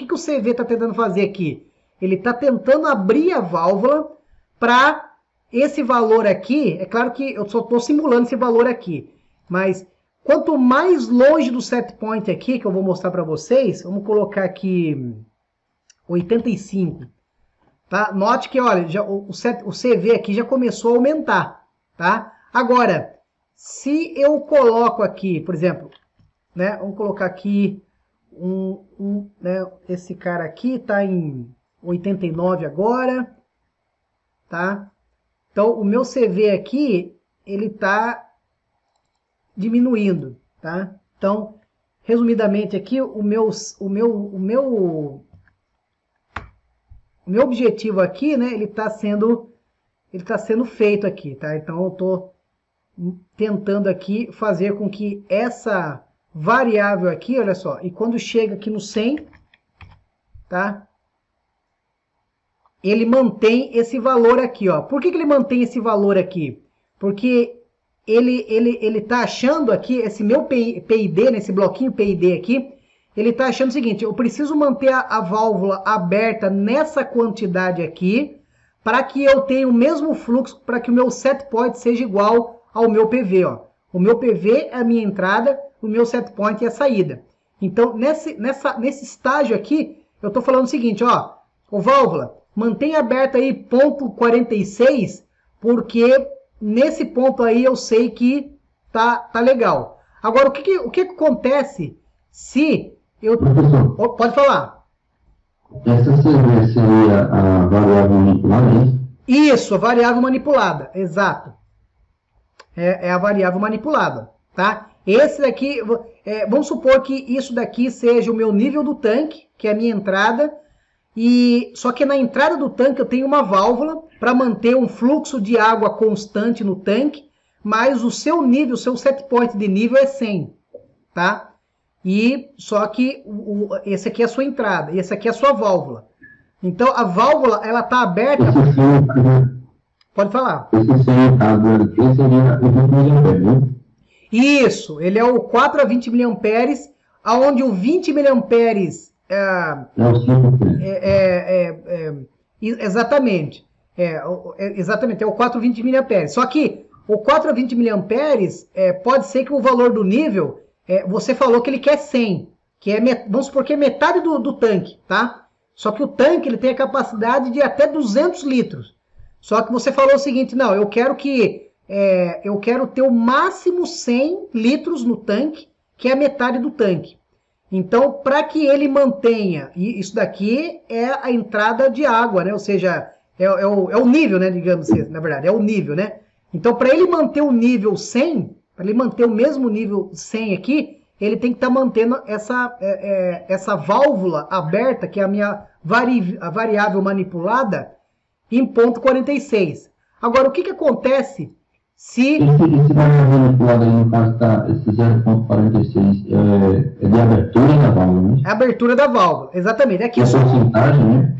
o CV está tentando fazer aqui? Ele está tentando abrir a válvula para esse valor aqui. É claro que eu só estou simulando esse valor aqui, mas quanto mais longe do set point aqui, que eu vou mostrar para vocês, vamos colocar aqui 85. Tá? Note que, olha, o CV aqui já começou a aumentar. Tá? Agora, se eu coloco aqui, por exemplo, né, vamos colocar aqui, né, esse cara aqui está em 89 agora, tá? Então, o meu CV aqui, ele está diminuindo, tá? Então, resumidamente aqui, o meu objetivo aqui, né, ele está sendo sendo feito aqui, tá? Então eu estou tentando aqui fazer com que essa variável aqui, olha só, e quando chega aqui no 100, tá? Ele mantém esse valor aqui, ó. Por que ele mantém esse valor aqui? Porque ele tá achando aqui, esse meu PID, nesse bloquinho PID aqui, ele tá achando o seguinte, eu preciso manter a válvula aberta nessa quantidade aqui, para que eu tenha o mesmo fluxo, para que o meu set point seja igual ao meu PV, ó. O meu PV é a minha entrada, o meu set point é a saída. Então, nesse estágio aqui, eu tô falando o seguinte, ó, ô válvula, mantenha aberta aí ponto 46, porque nesse ponto aí eu sei que tá legal. Agora, o que acontece se eu... Professor, Pode falar. essa CV seria a variável manipulada, é isso? Isso, a variável manipulada, exato. É a variável manipulada, tá? Esse daqui, vamos supor que isso daqui seja o meu nível do tanque, que é a minha entrada, e só que na entrada do tanque eu tenho uma válvula para manter um fluxo de água constante no tanque, mas o seu nível, o seu set point de nível é 100, tá? E só que esse aqui é a sua entrada, e esse aqui é a sua válvula. Então a válvula ela tá aberta. Pode falar. Esse 100 aqui seria o 20 mA, né? Isso, ele é o 4 a 20 mA, aonde o 20 mA exatamente. Exatamente, é o 4 a 20 mA. Só que o 4 a 20 mA pode ser que o valor do nível, você falou que ele quer 100, que é, vamos supor que é metade do tanque, tá? Só que o tanque ele tem a capacidade de até 200 litros. Só que você falou o seguinte, não, eu quero ter o máximo 100 litros no tanque, que é a metade do tanque. Então, para que ele mantenha, e isso daqui é a entrada de água, né? Ou seja, é o nível, né? Digamos assim, na verdade, é o nível, né? Então, para ele manter o nível 100, para ele manter o mesmo nível 100 aqui, ele tem que estar mantendo essa válvula aberta, que é a minha variável manipulada, em ponto 46. Agora, o que acontece se... Esse variável manipulado aí, no caso, esse 0,46 é de abertura da válvula, né? É a abertura da válvula, exatamente. Aqui é porcentagem, né?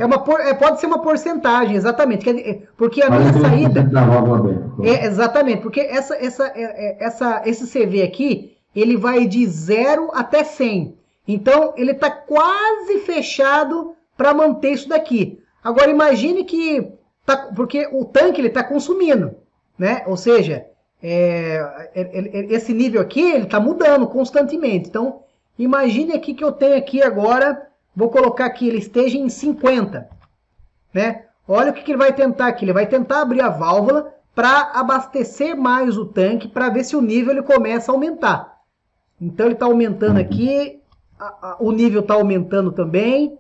Pode ser uma porcentagem, exatamente. Porque a minha 40% saída... da válvula aberta. Exatamente, porque esse CV aqui, ele vai de 0 até 100. Então, ele está quase fechado para manter isso daqui. Agora, imagine que... porque o tanque ele está consumindo, né? Ou seja, esse nível aqui ele está mudando constantemente. Então, imagine aqui que eu tenho aqui agora, vou colocar aqui, ele esteja em 50, né? Olha o que ele vai tentar aqui. Ele vai tentar abrir a válvula para abastecer mais o tanque, para ver se o nível ele começa a aumentar. Então, ele está aumentando aqui, o nível está aumentando também,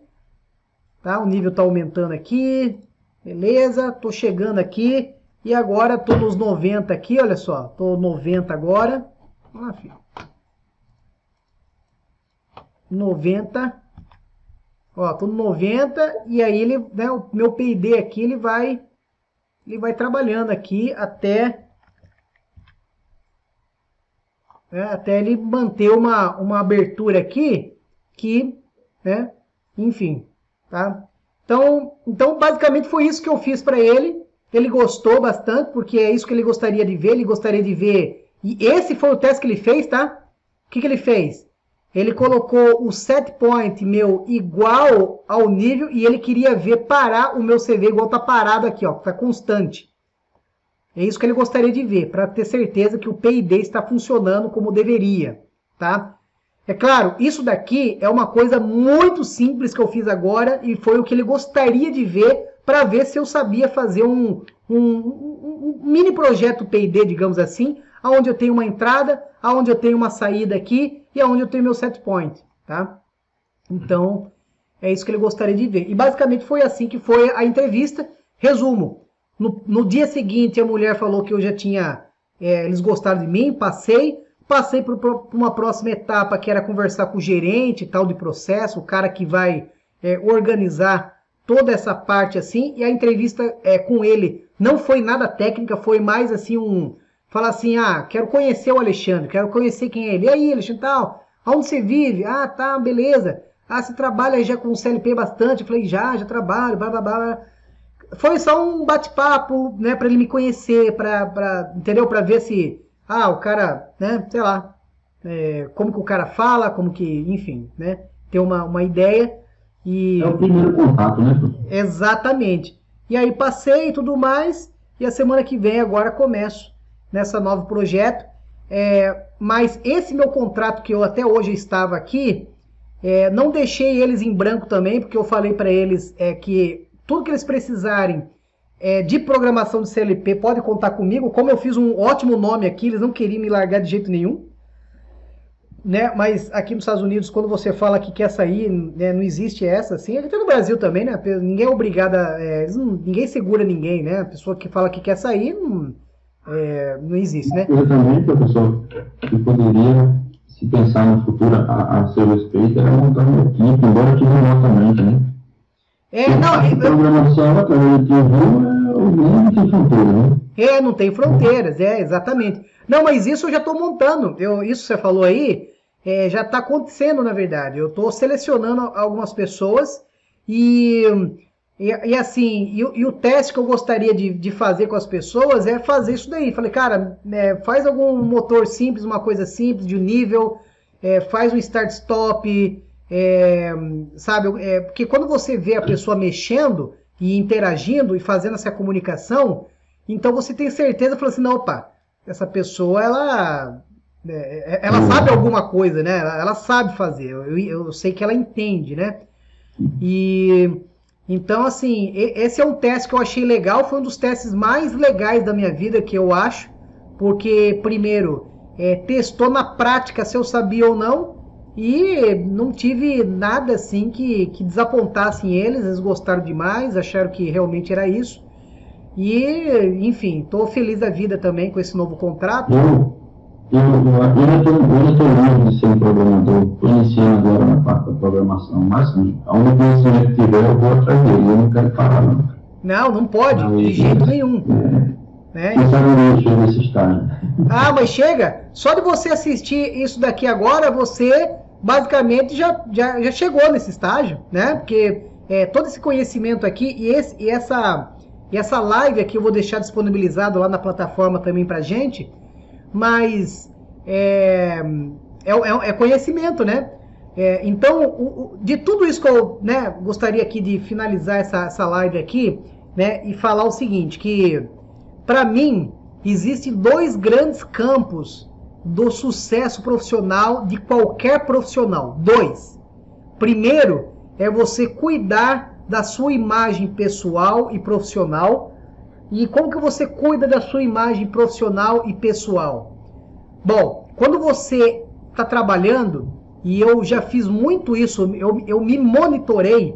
tá? O nível está aumentando aqui. Beleza, tô chegando aqui e agora tô nos 90 aqui, olha só, tô 90 agora. Ah, filho. 90. Ó, tô no 90 e aí ele, né, o meu PID aqui, ele vai trabalhando aqui até ele manter uma abertura aqui que, né, enfim, tá? Então, basicamente foi isso que eu fiz para ele. Ele gostou bastante, porque é isso que ele gostaria de ver. Ele gostaria de ver... E esse foi o teste que ele fez, tá? O que ele fez? Ele colocou o set point meu igual ao nível e ele queria ver parar o meu CV igual tá parado aqui, ó. Tá constante. É isso que ele gostaria de ver, para ter certeza que o PID está funcionando como deveria, tá? É claro, isso daqui é uma coisa muito simples que eu fiz agora e foi o que ele gostaria de ver para ver se eu sabia fazer um mini projeto PID, digamos assim, onde eu tenho uma entrada, onde eu tenho uma saída aqui e onde eu tenho meu set point, tá? Então, é isso que ele gostaria de ver. E basicamente foi assim que foi a entrevista. Resumo, no dia seguinte a mulher falou que eu já tinha, eles gostaram de mim, passei por uma próxima etapa, que era conversar com o gerente tal de processo, o cara que vai organizar toda essa parte assim, e a entrevista com ele Não foi nada técnica, foi mais assim falar assim, quero conhecer o Alexandre, quero conhecer quem é ele. E aí, Alexandre, tal, aonde você vive? Ah, tá, beleza. Ah, você trabalha já com CLP bastante? Eu falei, já trabalho, blá, blá, blá. Foi só um bate-papo, né, para ele me conhecer, entendeu? Para ver se, o cara, né, sei lá, como que o cara fala, como que, enfim, né, ter uma ideia. E é o primeiro contato, né? Exatamente. E aí passei e tudo mais, e a semana que vem agora começo nessa novo projeto. Mas esse meu contrato que eu até hoje estava aqui, não deixei eles em branco também, porque eu falei para eles que tudo que eles precisarem de programação de CLP pode contar comigo. Como eu fiz um ótimo nome aqui, eles não queriam me largar de jeito nenhum. Né? Mas aqui nos Estados Unidos, quando você fala que quer sair, né, não existe essa, assim. Aqui no Brasil também, né? Ninguém é obrigado, ninguém segura ninguém, né? A pessoa que fala que quer sair, não existe, né? Eu também, professor, que poderia, se pensar no futuro a seu respeito, era montar uma equipe, embora que remotamente, né? A programação através do TV não tem fronteira, né? Não tem fronteiras, exatamente. Não, mas isso eu já estou montando. Isso que você falou aí, já está acontecendo, na verdade. Eu estou selecionando algumas pessoas e assim, o teste que eu gostaria de fazer com as pessoas é fazer isso daí. Falei, cara, faz algum motor simples, uma coisa simples, de nível, faz um start-stop, sabe? Porque quando você vê a pessoa mexendo e interagindo e fazendo essa comunicação, então você tem certeza, fala assim, não, opa, essa pessoa, ela sabe alguma coisa, né? Ela sabe fazer, eu sei que ela entende, né? E então, assim, esse é um teste que eu achei legal, foi um dos testes mais legais da minha vida, que eu acho, porque, primeiro, testou na prática se eu sabia ou não, e não tive nada, assim, que desapontasse eles gostaram demais, acharam que realmente era isso. E, enfim, estou feliz da vida também com esse novo contrato. Eu ainda estou longe de ser um programador. Estou iniciando agora na parte da programação, mas aonde conhecimento que tiver, eu vou atrás dele. Eu não quero parar, não. Não pode, de jeito nenhum. Quem sabe eu chego nesse estágio. Mas chega. Só de você assistir isso daqui agora, você basicamente já chegou nesse estágio, né? Porque todo esse conhecimento aqui e essa live aqui eu vou deixar disponibilizado lá na plataforma também pra gente, mas é conhecimento, né? Então, de tudo isso que eu, né, gostaria aqui de finalizar essa live aqui, né, e falar o seguinte, que para mim existem dois grandes campos do sucesso profissional de qualquer profissional. Dois. Primeiro é você cuidar da sua imagem pessoal e profissional. E como que você cuida da sua imagem profissional e pessoal? Bom, quando você está trabalhando, e eu já fiz muito isso, eu me monitorei,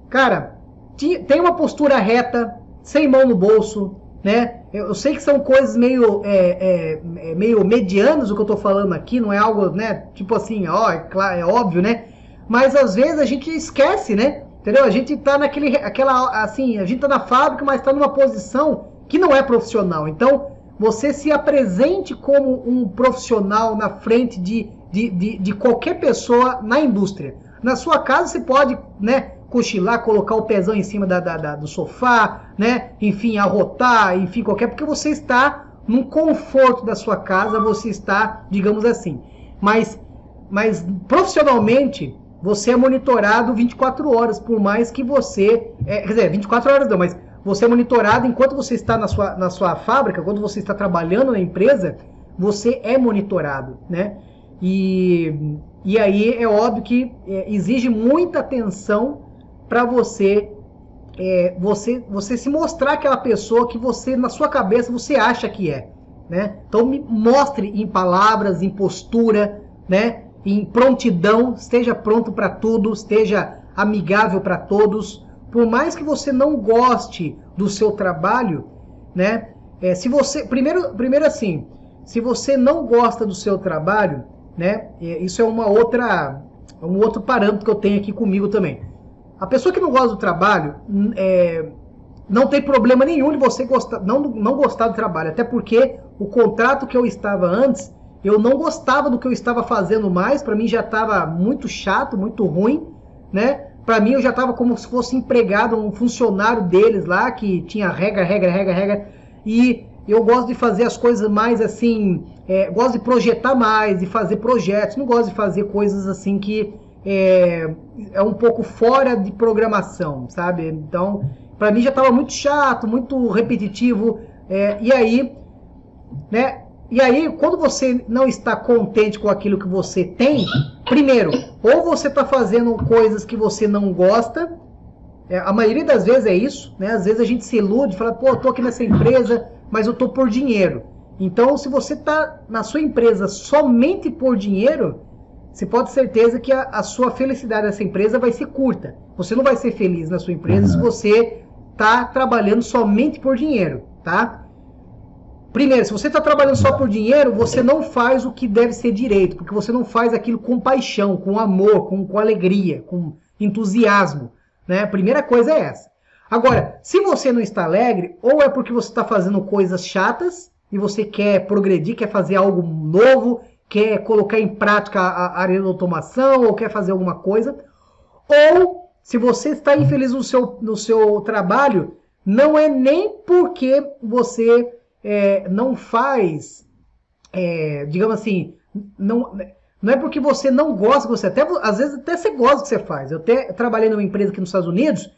cara, tem uma postura reta, sem mão no bolso, né? Eu sei que são coisas meio medianas o que eu estou falando aqui, não é algo, né, tipo assim, é óbvio, né? Mas às vezes a gente esquece, né? Entendeu? A gente tá a gente tá na fábrica, mas está numa posição que não é profissional. Então, você se apresente como um profissional na frente de qualquer pessoa na indústria. Na sua casa você pode, né, cochilar, colocar o pezão em cima do sofá, né? Enfim, arrotar, enfim, porque você está num conforto da sua casa, você está, digamos assim. Mas profissionalmente, você é monitorado 24 horas, por mais que você... quer dizer, 24 horas não, mas você é monitorado enquanto você está na sua fábrica, quando você está trabalhando na empresa, você é monitorado, né? E aí é óbvio que exige muita atenção para você se mostrar aquela pessoa que você, na sua cabeça, você acha que é, né? Então me mostre em palavras, em postura, né? Em prontidão, esteja pronto para tudo, esteja amigável para todos. Por mais que você não goste do seu trabalho, né? Se você primeiro assim, se você não gosta do seu trabalho, né? Isso é um outro parâmetro que eu tenho aqui comigo também. A pessoa que não gosta do trabalho, não tem problema nenhum de você não gostar do trabalho, até porque o contrato que eu estava antes, eu não gostava do que eu estava fazendo mais, para mim já estava muito chato, muito ruim, né? Para mim eu já estava como se fosse empregado, um funcionário deles lá, que tinha regra, e eu gosto de fazer as coisas mais assim, gosto de projetar mais, de fazer projetos, não gosto de fazer coisas assim que é um pouco fora de programação, sabe? Então, para mim já estava muito chato, muito repetitivo, e aí, né? E aí, quando você não está contente com aquilo que você tem, primeiro, ou você está fazendo coisas que você não gosta, a maioria das vezes é isso, né? Às vezes a gente se ilude, fala, pô, eu tô aqui nessa empresa, mas eu tô por dinheiro. Então, se você está na sua empresa somente por dinheiro, você pode ter certeza que a sua felicidade nessa empresa vai ser curta. Você não vai ser feliz na sua empresa se você está trabalhando somente por dinheiro, tá? Primeiro, se você está trabalhando só por dinheiro, você não faz o que deve ser direito, porque você não faz aquilo com paixão, com amor, com alegria, com entusiasmo, né? A primeira coisa é essa. Agora, se você não está alegre, ou é porque você está fazendo coisas chatas e você quer progredir, quer fazer algo novo, quer colocar em prática a área de automação, ou quer fazer alguma coisa, ou se você está infeliz no seu trabalho, não é nem porque você não faz, digamos assim, não é porque você não gosta, às vezes até você gosta do que você faz. Eu até trabalhei numa empresa aqui nos Estados Unidos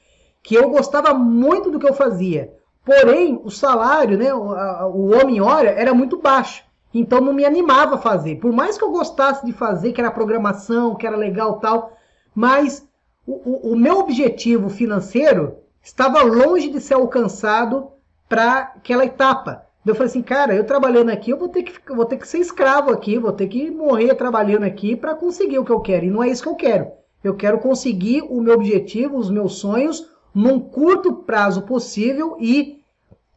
que eu gostava muito do que eu fazia, porém o salário, né, o homem-hora era muito baixo, então não me animava a fazer, por mais que eu gostasse de fazer, que era programação, que era legal tal, mas o meu objetivo financeiro estava longe de ser alcançado para aquela etapa. Eu falei assim, cara, eu trabalhando aqui, eu vou ter que ser escravo aqui, vou ter que morrer trabalhando aqui para conseguir o que eu quero. E não é isso que eu quero. Eu quero conseguir o meu objetivo, os meus sonhos, num curto prazo possível e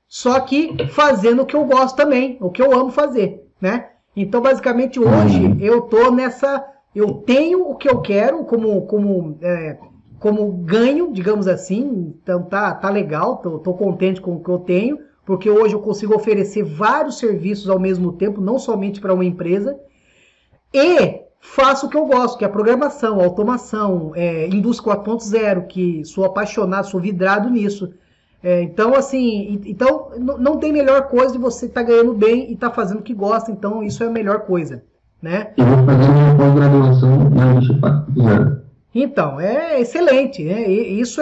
só que fazendo o que eu gosto também, o que eu amo fazer, né? Então, basicamente, hoje eu tô nessa... Eu tenho o que eu quero como ganho, digamos assim. Então, tá legal, tô contente com o que eu tenho, porque hoje eu consigo oferecer vários serviços ao mesmo tempo, não somente para uma empresa, e faço o que eu gosto, que é a programação, a automação, indústria 4.0, que sou apaixonado, sou vidrado nisso. Então, assim, não tem melhor coisa de você estar ganhando bem e estar fazendo o que gosta, então isso é a melhor coisa, né? Eu vou fazer uma pós-graduação na indústria 4.0. Então, é excelente, né? Isso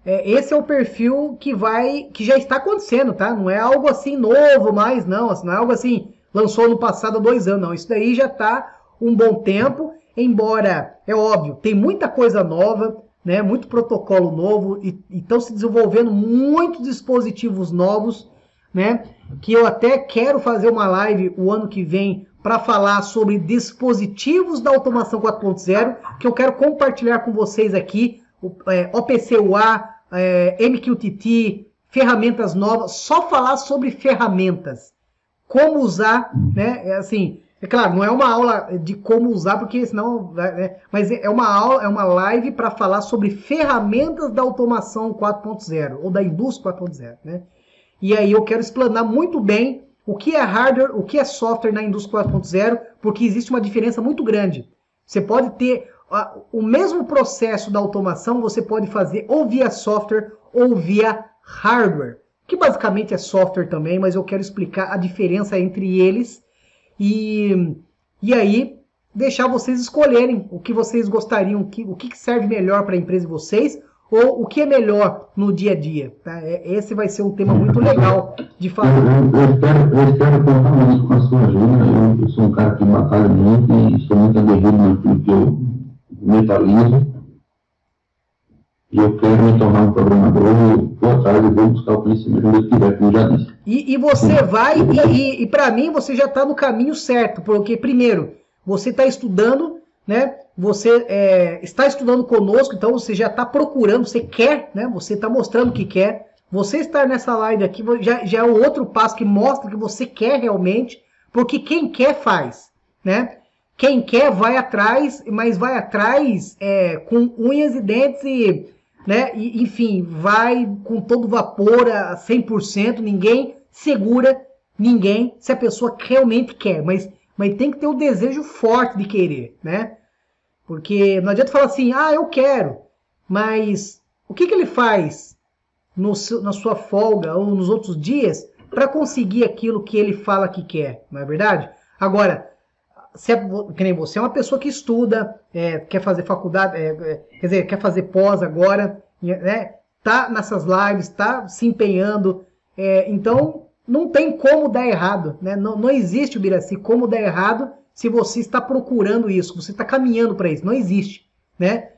esse é o perfil que já está acontecendo, tá? Não é algo assim novo mais, não. Não é algo assim, lançou no passado há 2 anos, não. Isso daí já está um bom tempo, embora, é óbvio, tem muita coisa nova, né? Muito protocolo novo, e estão se desenvolvendo muitos dispositivos novos, né? Que eu até quero fazer uma live o ano que vem para falar sobre dispositivos da automação 4.0, que eu quero compartilhar com vocês aqui, OPC UA, MQTT, ferramentas novas, só falar sobre ferramentas, como usar, né? Assim, é claro, não é uma aula de como usar, porque senão, mas é uma live para falar sobre ferramentas da automação 4.0 ou da indústria 4.0, né? E aí eu quero explanar muito bem o que é hardware, o que é software na indústria 4.0, porque existe uma diferença muito grande. Você pode ter o mesmo processo da automação, você pode fazer ou via software ou via hardware, que basicamente é software também, mas eu quero explicar a diferença entre eles e aí deixar vocês escolherem o que vocês gostariam, o que serve melhor para a empresa de vocês, ou o que é melhor no dia a dia. Tá? Esse vai ser um tema muito legal de falar. Eu espero contar muito com a sua ajuda. Eu sou um cara que batalha muito e sou muito aguerrido naquilo que eu mentalizo. E eu quero me tornar um programador. Eu vou atrás, eu vou buscar o conhecimento onde eu estiver, como eu já disse. E você vai, e para mim você já está no caminho certo, porque primeiro, você está estudando, né? Você está estudando conosco, então você já está procurando, você quer, né? Você está mostrando que quer. Você estar nessa live aqui já é o outro passo que mostra que você quer realmente, porque quem quer faz, né? Quem quer vai atrás, mas vai atrás com unhas e dentes e né? E, enfim, vai com todo vapor a 100%, ninguém segura ninguém se a pessoa realmente quer, mas tem que ter o desejo forte de querer, né? Porque não adianta falar assim, eu quero, mas o que ele faz na sua folga ou nos outros dias para conseguir aquilo que ele fala que quer, não é verdade? Agora, que nem você é uma pessoa que estuda, quer fazer faculdade, quer dizer, quer fazer pós agora, né? Tá nessas lives, tá se empenhando, então não tem como dar errado, né? Não existe, Biraci, como dar errado se você está procurando isso, você está caminhando para isso, não existe, né?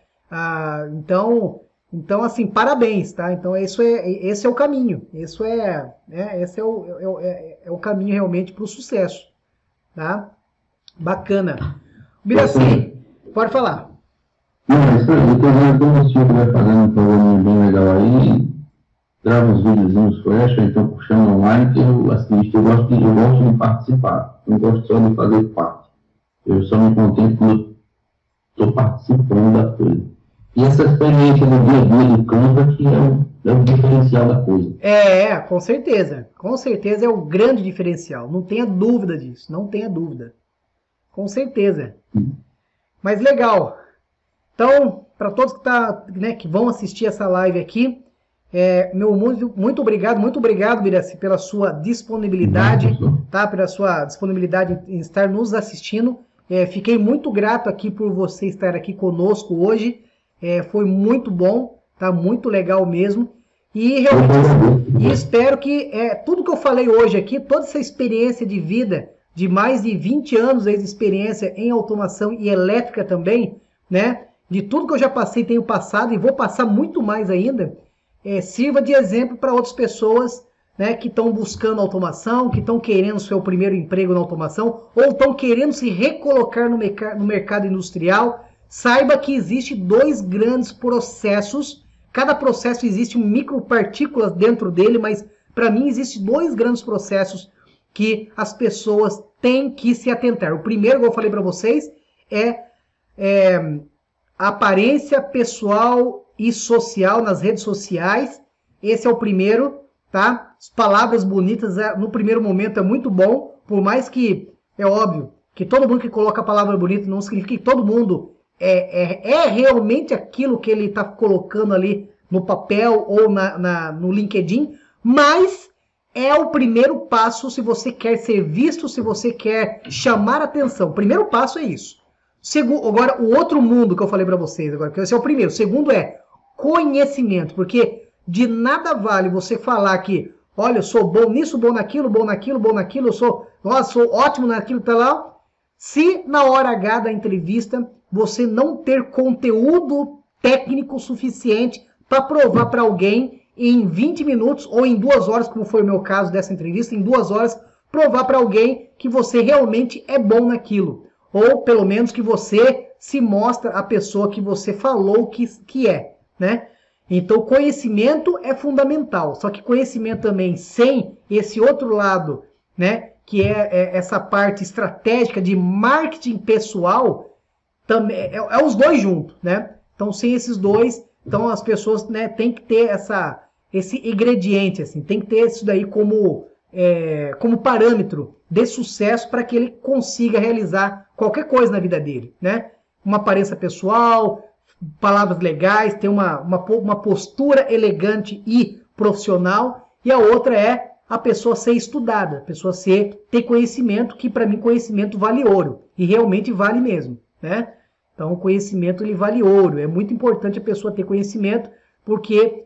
Então, assim, parabéns, tá? Então, esse é o caminho, esse é o caminho realmente para o sucesso, tá? Bacana. Biraci, pode falar. Não, isso aí, tem um senhor que vai fazendo um programa bem legal aí, grava uns videozinhos flash, então puxando online, que eu assisto, eu gosto de participar, não gosto só de fazer parte. Eu só me contento quando estou participando da coisa. E essa experiência do dia a dia do campo que é o diferencial da coisa. Com certeza. Com certeza é o grande diferencial. Não tenha dúvida disso. Não tenha dúvida. Com certeza. Mas legal. Então, para todos que vão assistir essa live aqui, meu muito obrigado, Biraci, pela sua disponibilidade, tá? Pela sua disponibilidade em estar nos assistindo. Fiquei muito grato aqui por você estar aqui conosco hoje. Foi muito bom, tá? Muito legal mesmo. E realmente espero que tudo que eu falei hoje aqui, toda essa experiência de vida, de mais de 20 anos aí de experiência em automação e elétrica também, né? De tudo que eu já passei, tenho passado e vou passar muito mais ainda, sirva de exemplo para outras pessoas, né, que estão buscando automação, que estão querendo seu primeiro emprego na automação, ou estão querendo se recolocar no mercado industrial. Saiba que existe 2 grandes processos. Cada processo existe micropartículas dentro dele, mas para mim existem 2 grandes processos que as pessoas têm que se atentar. O primeiro, como eu falei para vocês, é a aparência pessoal e social nas redes sociais. Esse é o primeiro, tá? As palavras bonitas no primeiro momento é muito bom, por mais que é óbvio que todo mundo que coloca a palavra bonita não significa que todo mundo é realmente aquilo que ele está colocando ali no papel ou no LinkedIn, mas é o primeiro passo se você quer ser visto, se você quer chamar atenção. O primeiro passo é isso. Agora, o outro mundo que eu falei para vocês, agora, que esse é o primeiro. O segundo é conhecimento, porque de nada vale você falar que, olha, eu sou bom nisso, bom naquilo, eu sou ótimo naquilo, tá lá, se na hora H da entrevista você não ter conteúdo técnico suficiente para provar para alguém em 20 minutos ou em 2 horas, como foi o meu caso dessa entrevista, em 2 horas, provar para alguém que você realmente é bom naquilo. Ou pelo menos que você se mostra a pessoa que você falou que é, né? Então, conhecimento é fundamental. Só que conhecimento também sem esse outro lado, né? Que é essa parte estratégica de marketing pessoal, também é os 2 juntos, né? Então, sem esses 2, então as pessoas, né, têm que ter esse ingrediente, assim, tem que ter isso daí como parâmetro de sucesso para que ele consiga realizar qualquer coisa na vida dele, né? Uma aparência pessoal, palavras legais, ter uma postura elegante e profissional, e a outra é a pessoa ser estudada, a pessoa ter conhecimento, que para mim conhecimento vale ouro, e realmente vale mesmo, né? Então, o conhecimento ele vale ouro, é muito importante a pessoa ter conhecimento, porque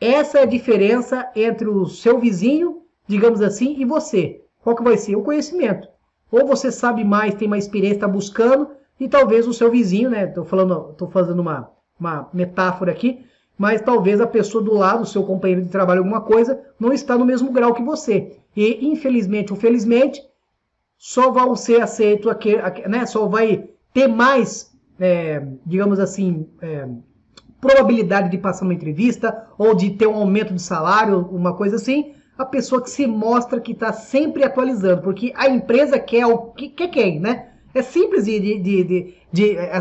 essa é a diferença entre o seu vizinho, digamos assim, e você. Qual que vai ser? O conhecimento. Ou você sabe mais, tem mais experiência, está buscando, e talvez o seu vizinho, né? Estou fazendo uma metáfora aqui, mas talvez a pessoa do lado, o seu companheiro de trabalho, alguma coisa, não está no mesmo grau que você. E, infelizmente ou felizmente, só vai ser aceito, né? Só vai ter mais, digamos assim, probabilidade de passar uma entrevista, ou de ter um aumento de salário, uma coisa assim, a pessoa que se mostra que está sempre atualizando, porque a empresa quer quem, né? É simples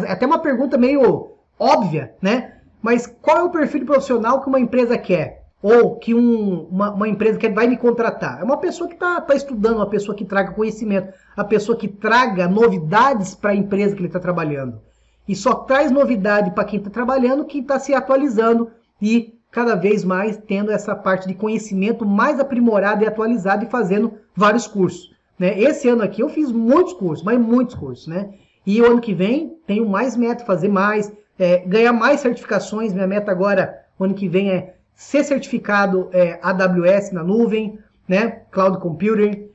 até uma pergunta meio óbvia, né? mas qual é o perfil de profissional que uma empresa quer? Ou que uma empresa vai me contratar? É uma pessoa que está estudando, uma pessoa que traga conhecimento, a pessoa que traga novidades para a empresa que ele está trabalhando. E só traz novidade para quem está trabalhando, quem está se atualizando e cada vez mais tendo essa parte de conhecimento mais aprimorada e atualizada e fazendo vários cursos. Né? Esse ano aqui eu fiz muitos cursos, mas muitos cursos. Né? E o ano que vem tenho mais meta, fazer mais, ganhar mais certificações. Minha meta agora, o ano que vem, é ser certificado AWS na nuvem, né? Cloud Computing,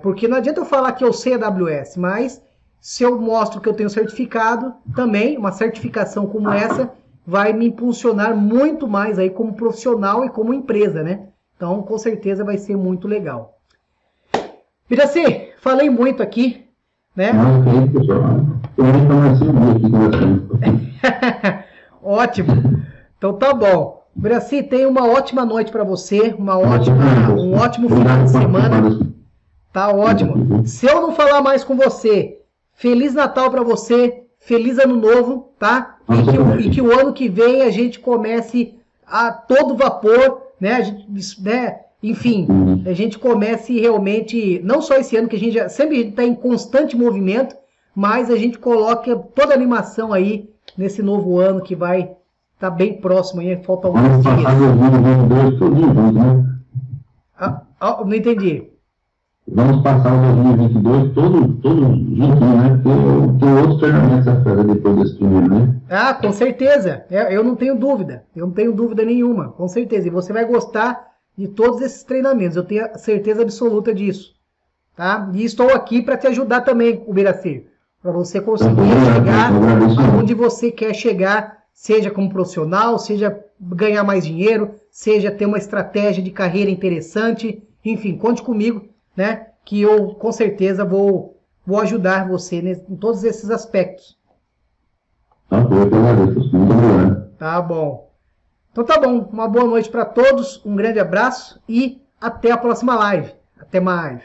porque não adianta eu falar que eu sei AWS, mas se eu mostro que eu tenho certificado, também uma certificação como essa vai me impulsionar muito mais aí como profissional e como empresa, né? Então, com certeza vai ser muito legal. Biraci, falei muito aqui, né? Ótimo. Então tá bom. Biraci, tenha uma ótima noite para você, um ótimo final de semana. Tá ótimo. Se eu não falar mais com você, Feliz Natal para você, Feliz Ano Novo, tá? E que o ano que vem a gente comece a todo vapor, né? Enfim, a gente comece realmente, não só esse ano, que a gente sempre está em constante movimento, mas a gente coloque toda a animação aí nesse novo ano que vai estar bem próximo aí, falta alguns dias. Não entendi. Vamos passar o 2022 todo juntinho, né? Tem outros treinamentos a fazer depois desse primeiro, né? Ah, com certeza. Eu não tenho dúvida. Eu não tenho dúvida nenhuma. Com certeza. E você vai gostar de todos esses treinamentos. Eu tenho certeza absoluta disso. Tá? E estou aqui para te ajudar também, Ubiracir. Para você conseguir chegar onde você quer chegar, seja como profissional, seja ganhar mais dinheiro, seja ter uma estratégia de carreira interessante. Enfim, conte comigo, né? Que eu com certeza vou ajudar você em todos esses aspectos. Tá bom. Então tá bom. Uma boa noite para todos, um grande abraço e até a próxima live. Até mais.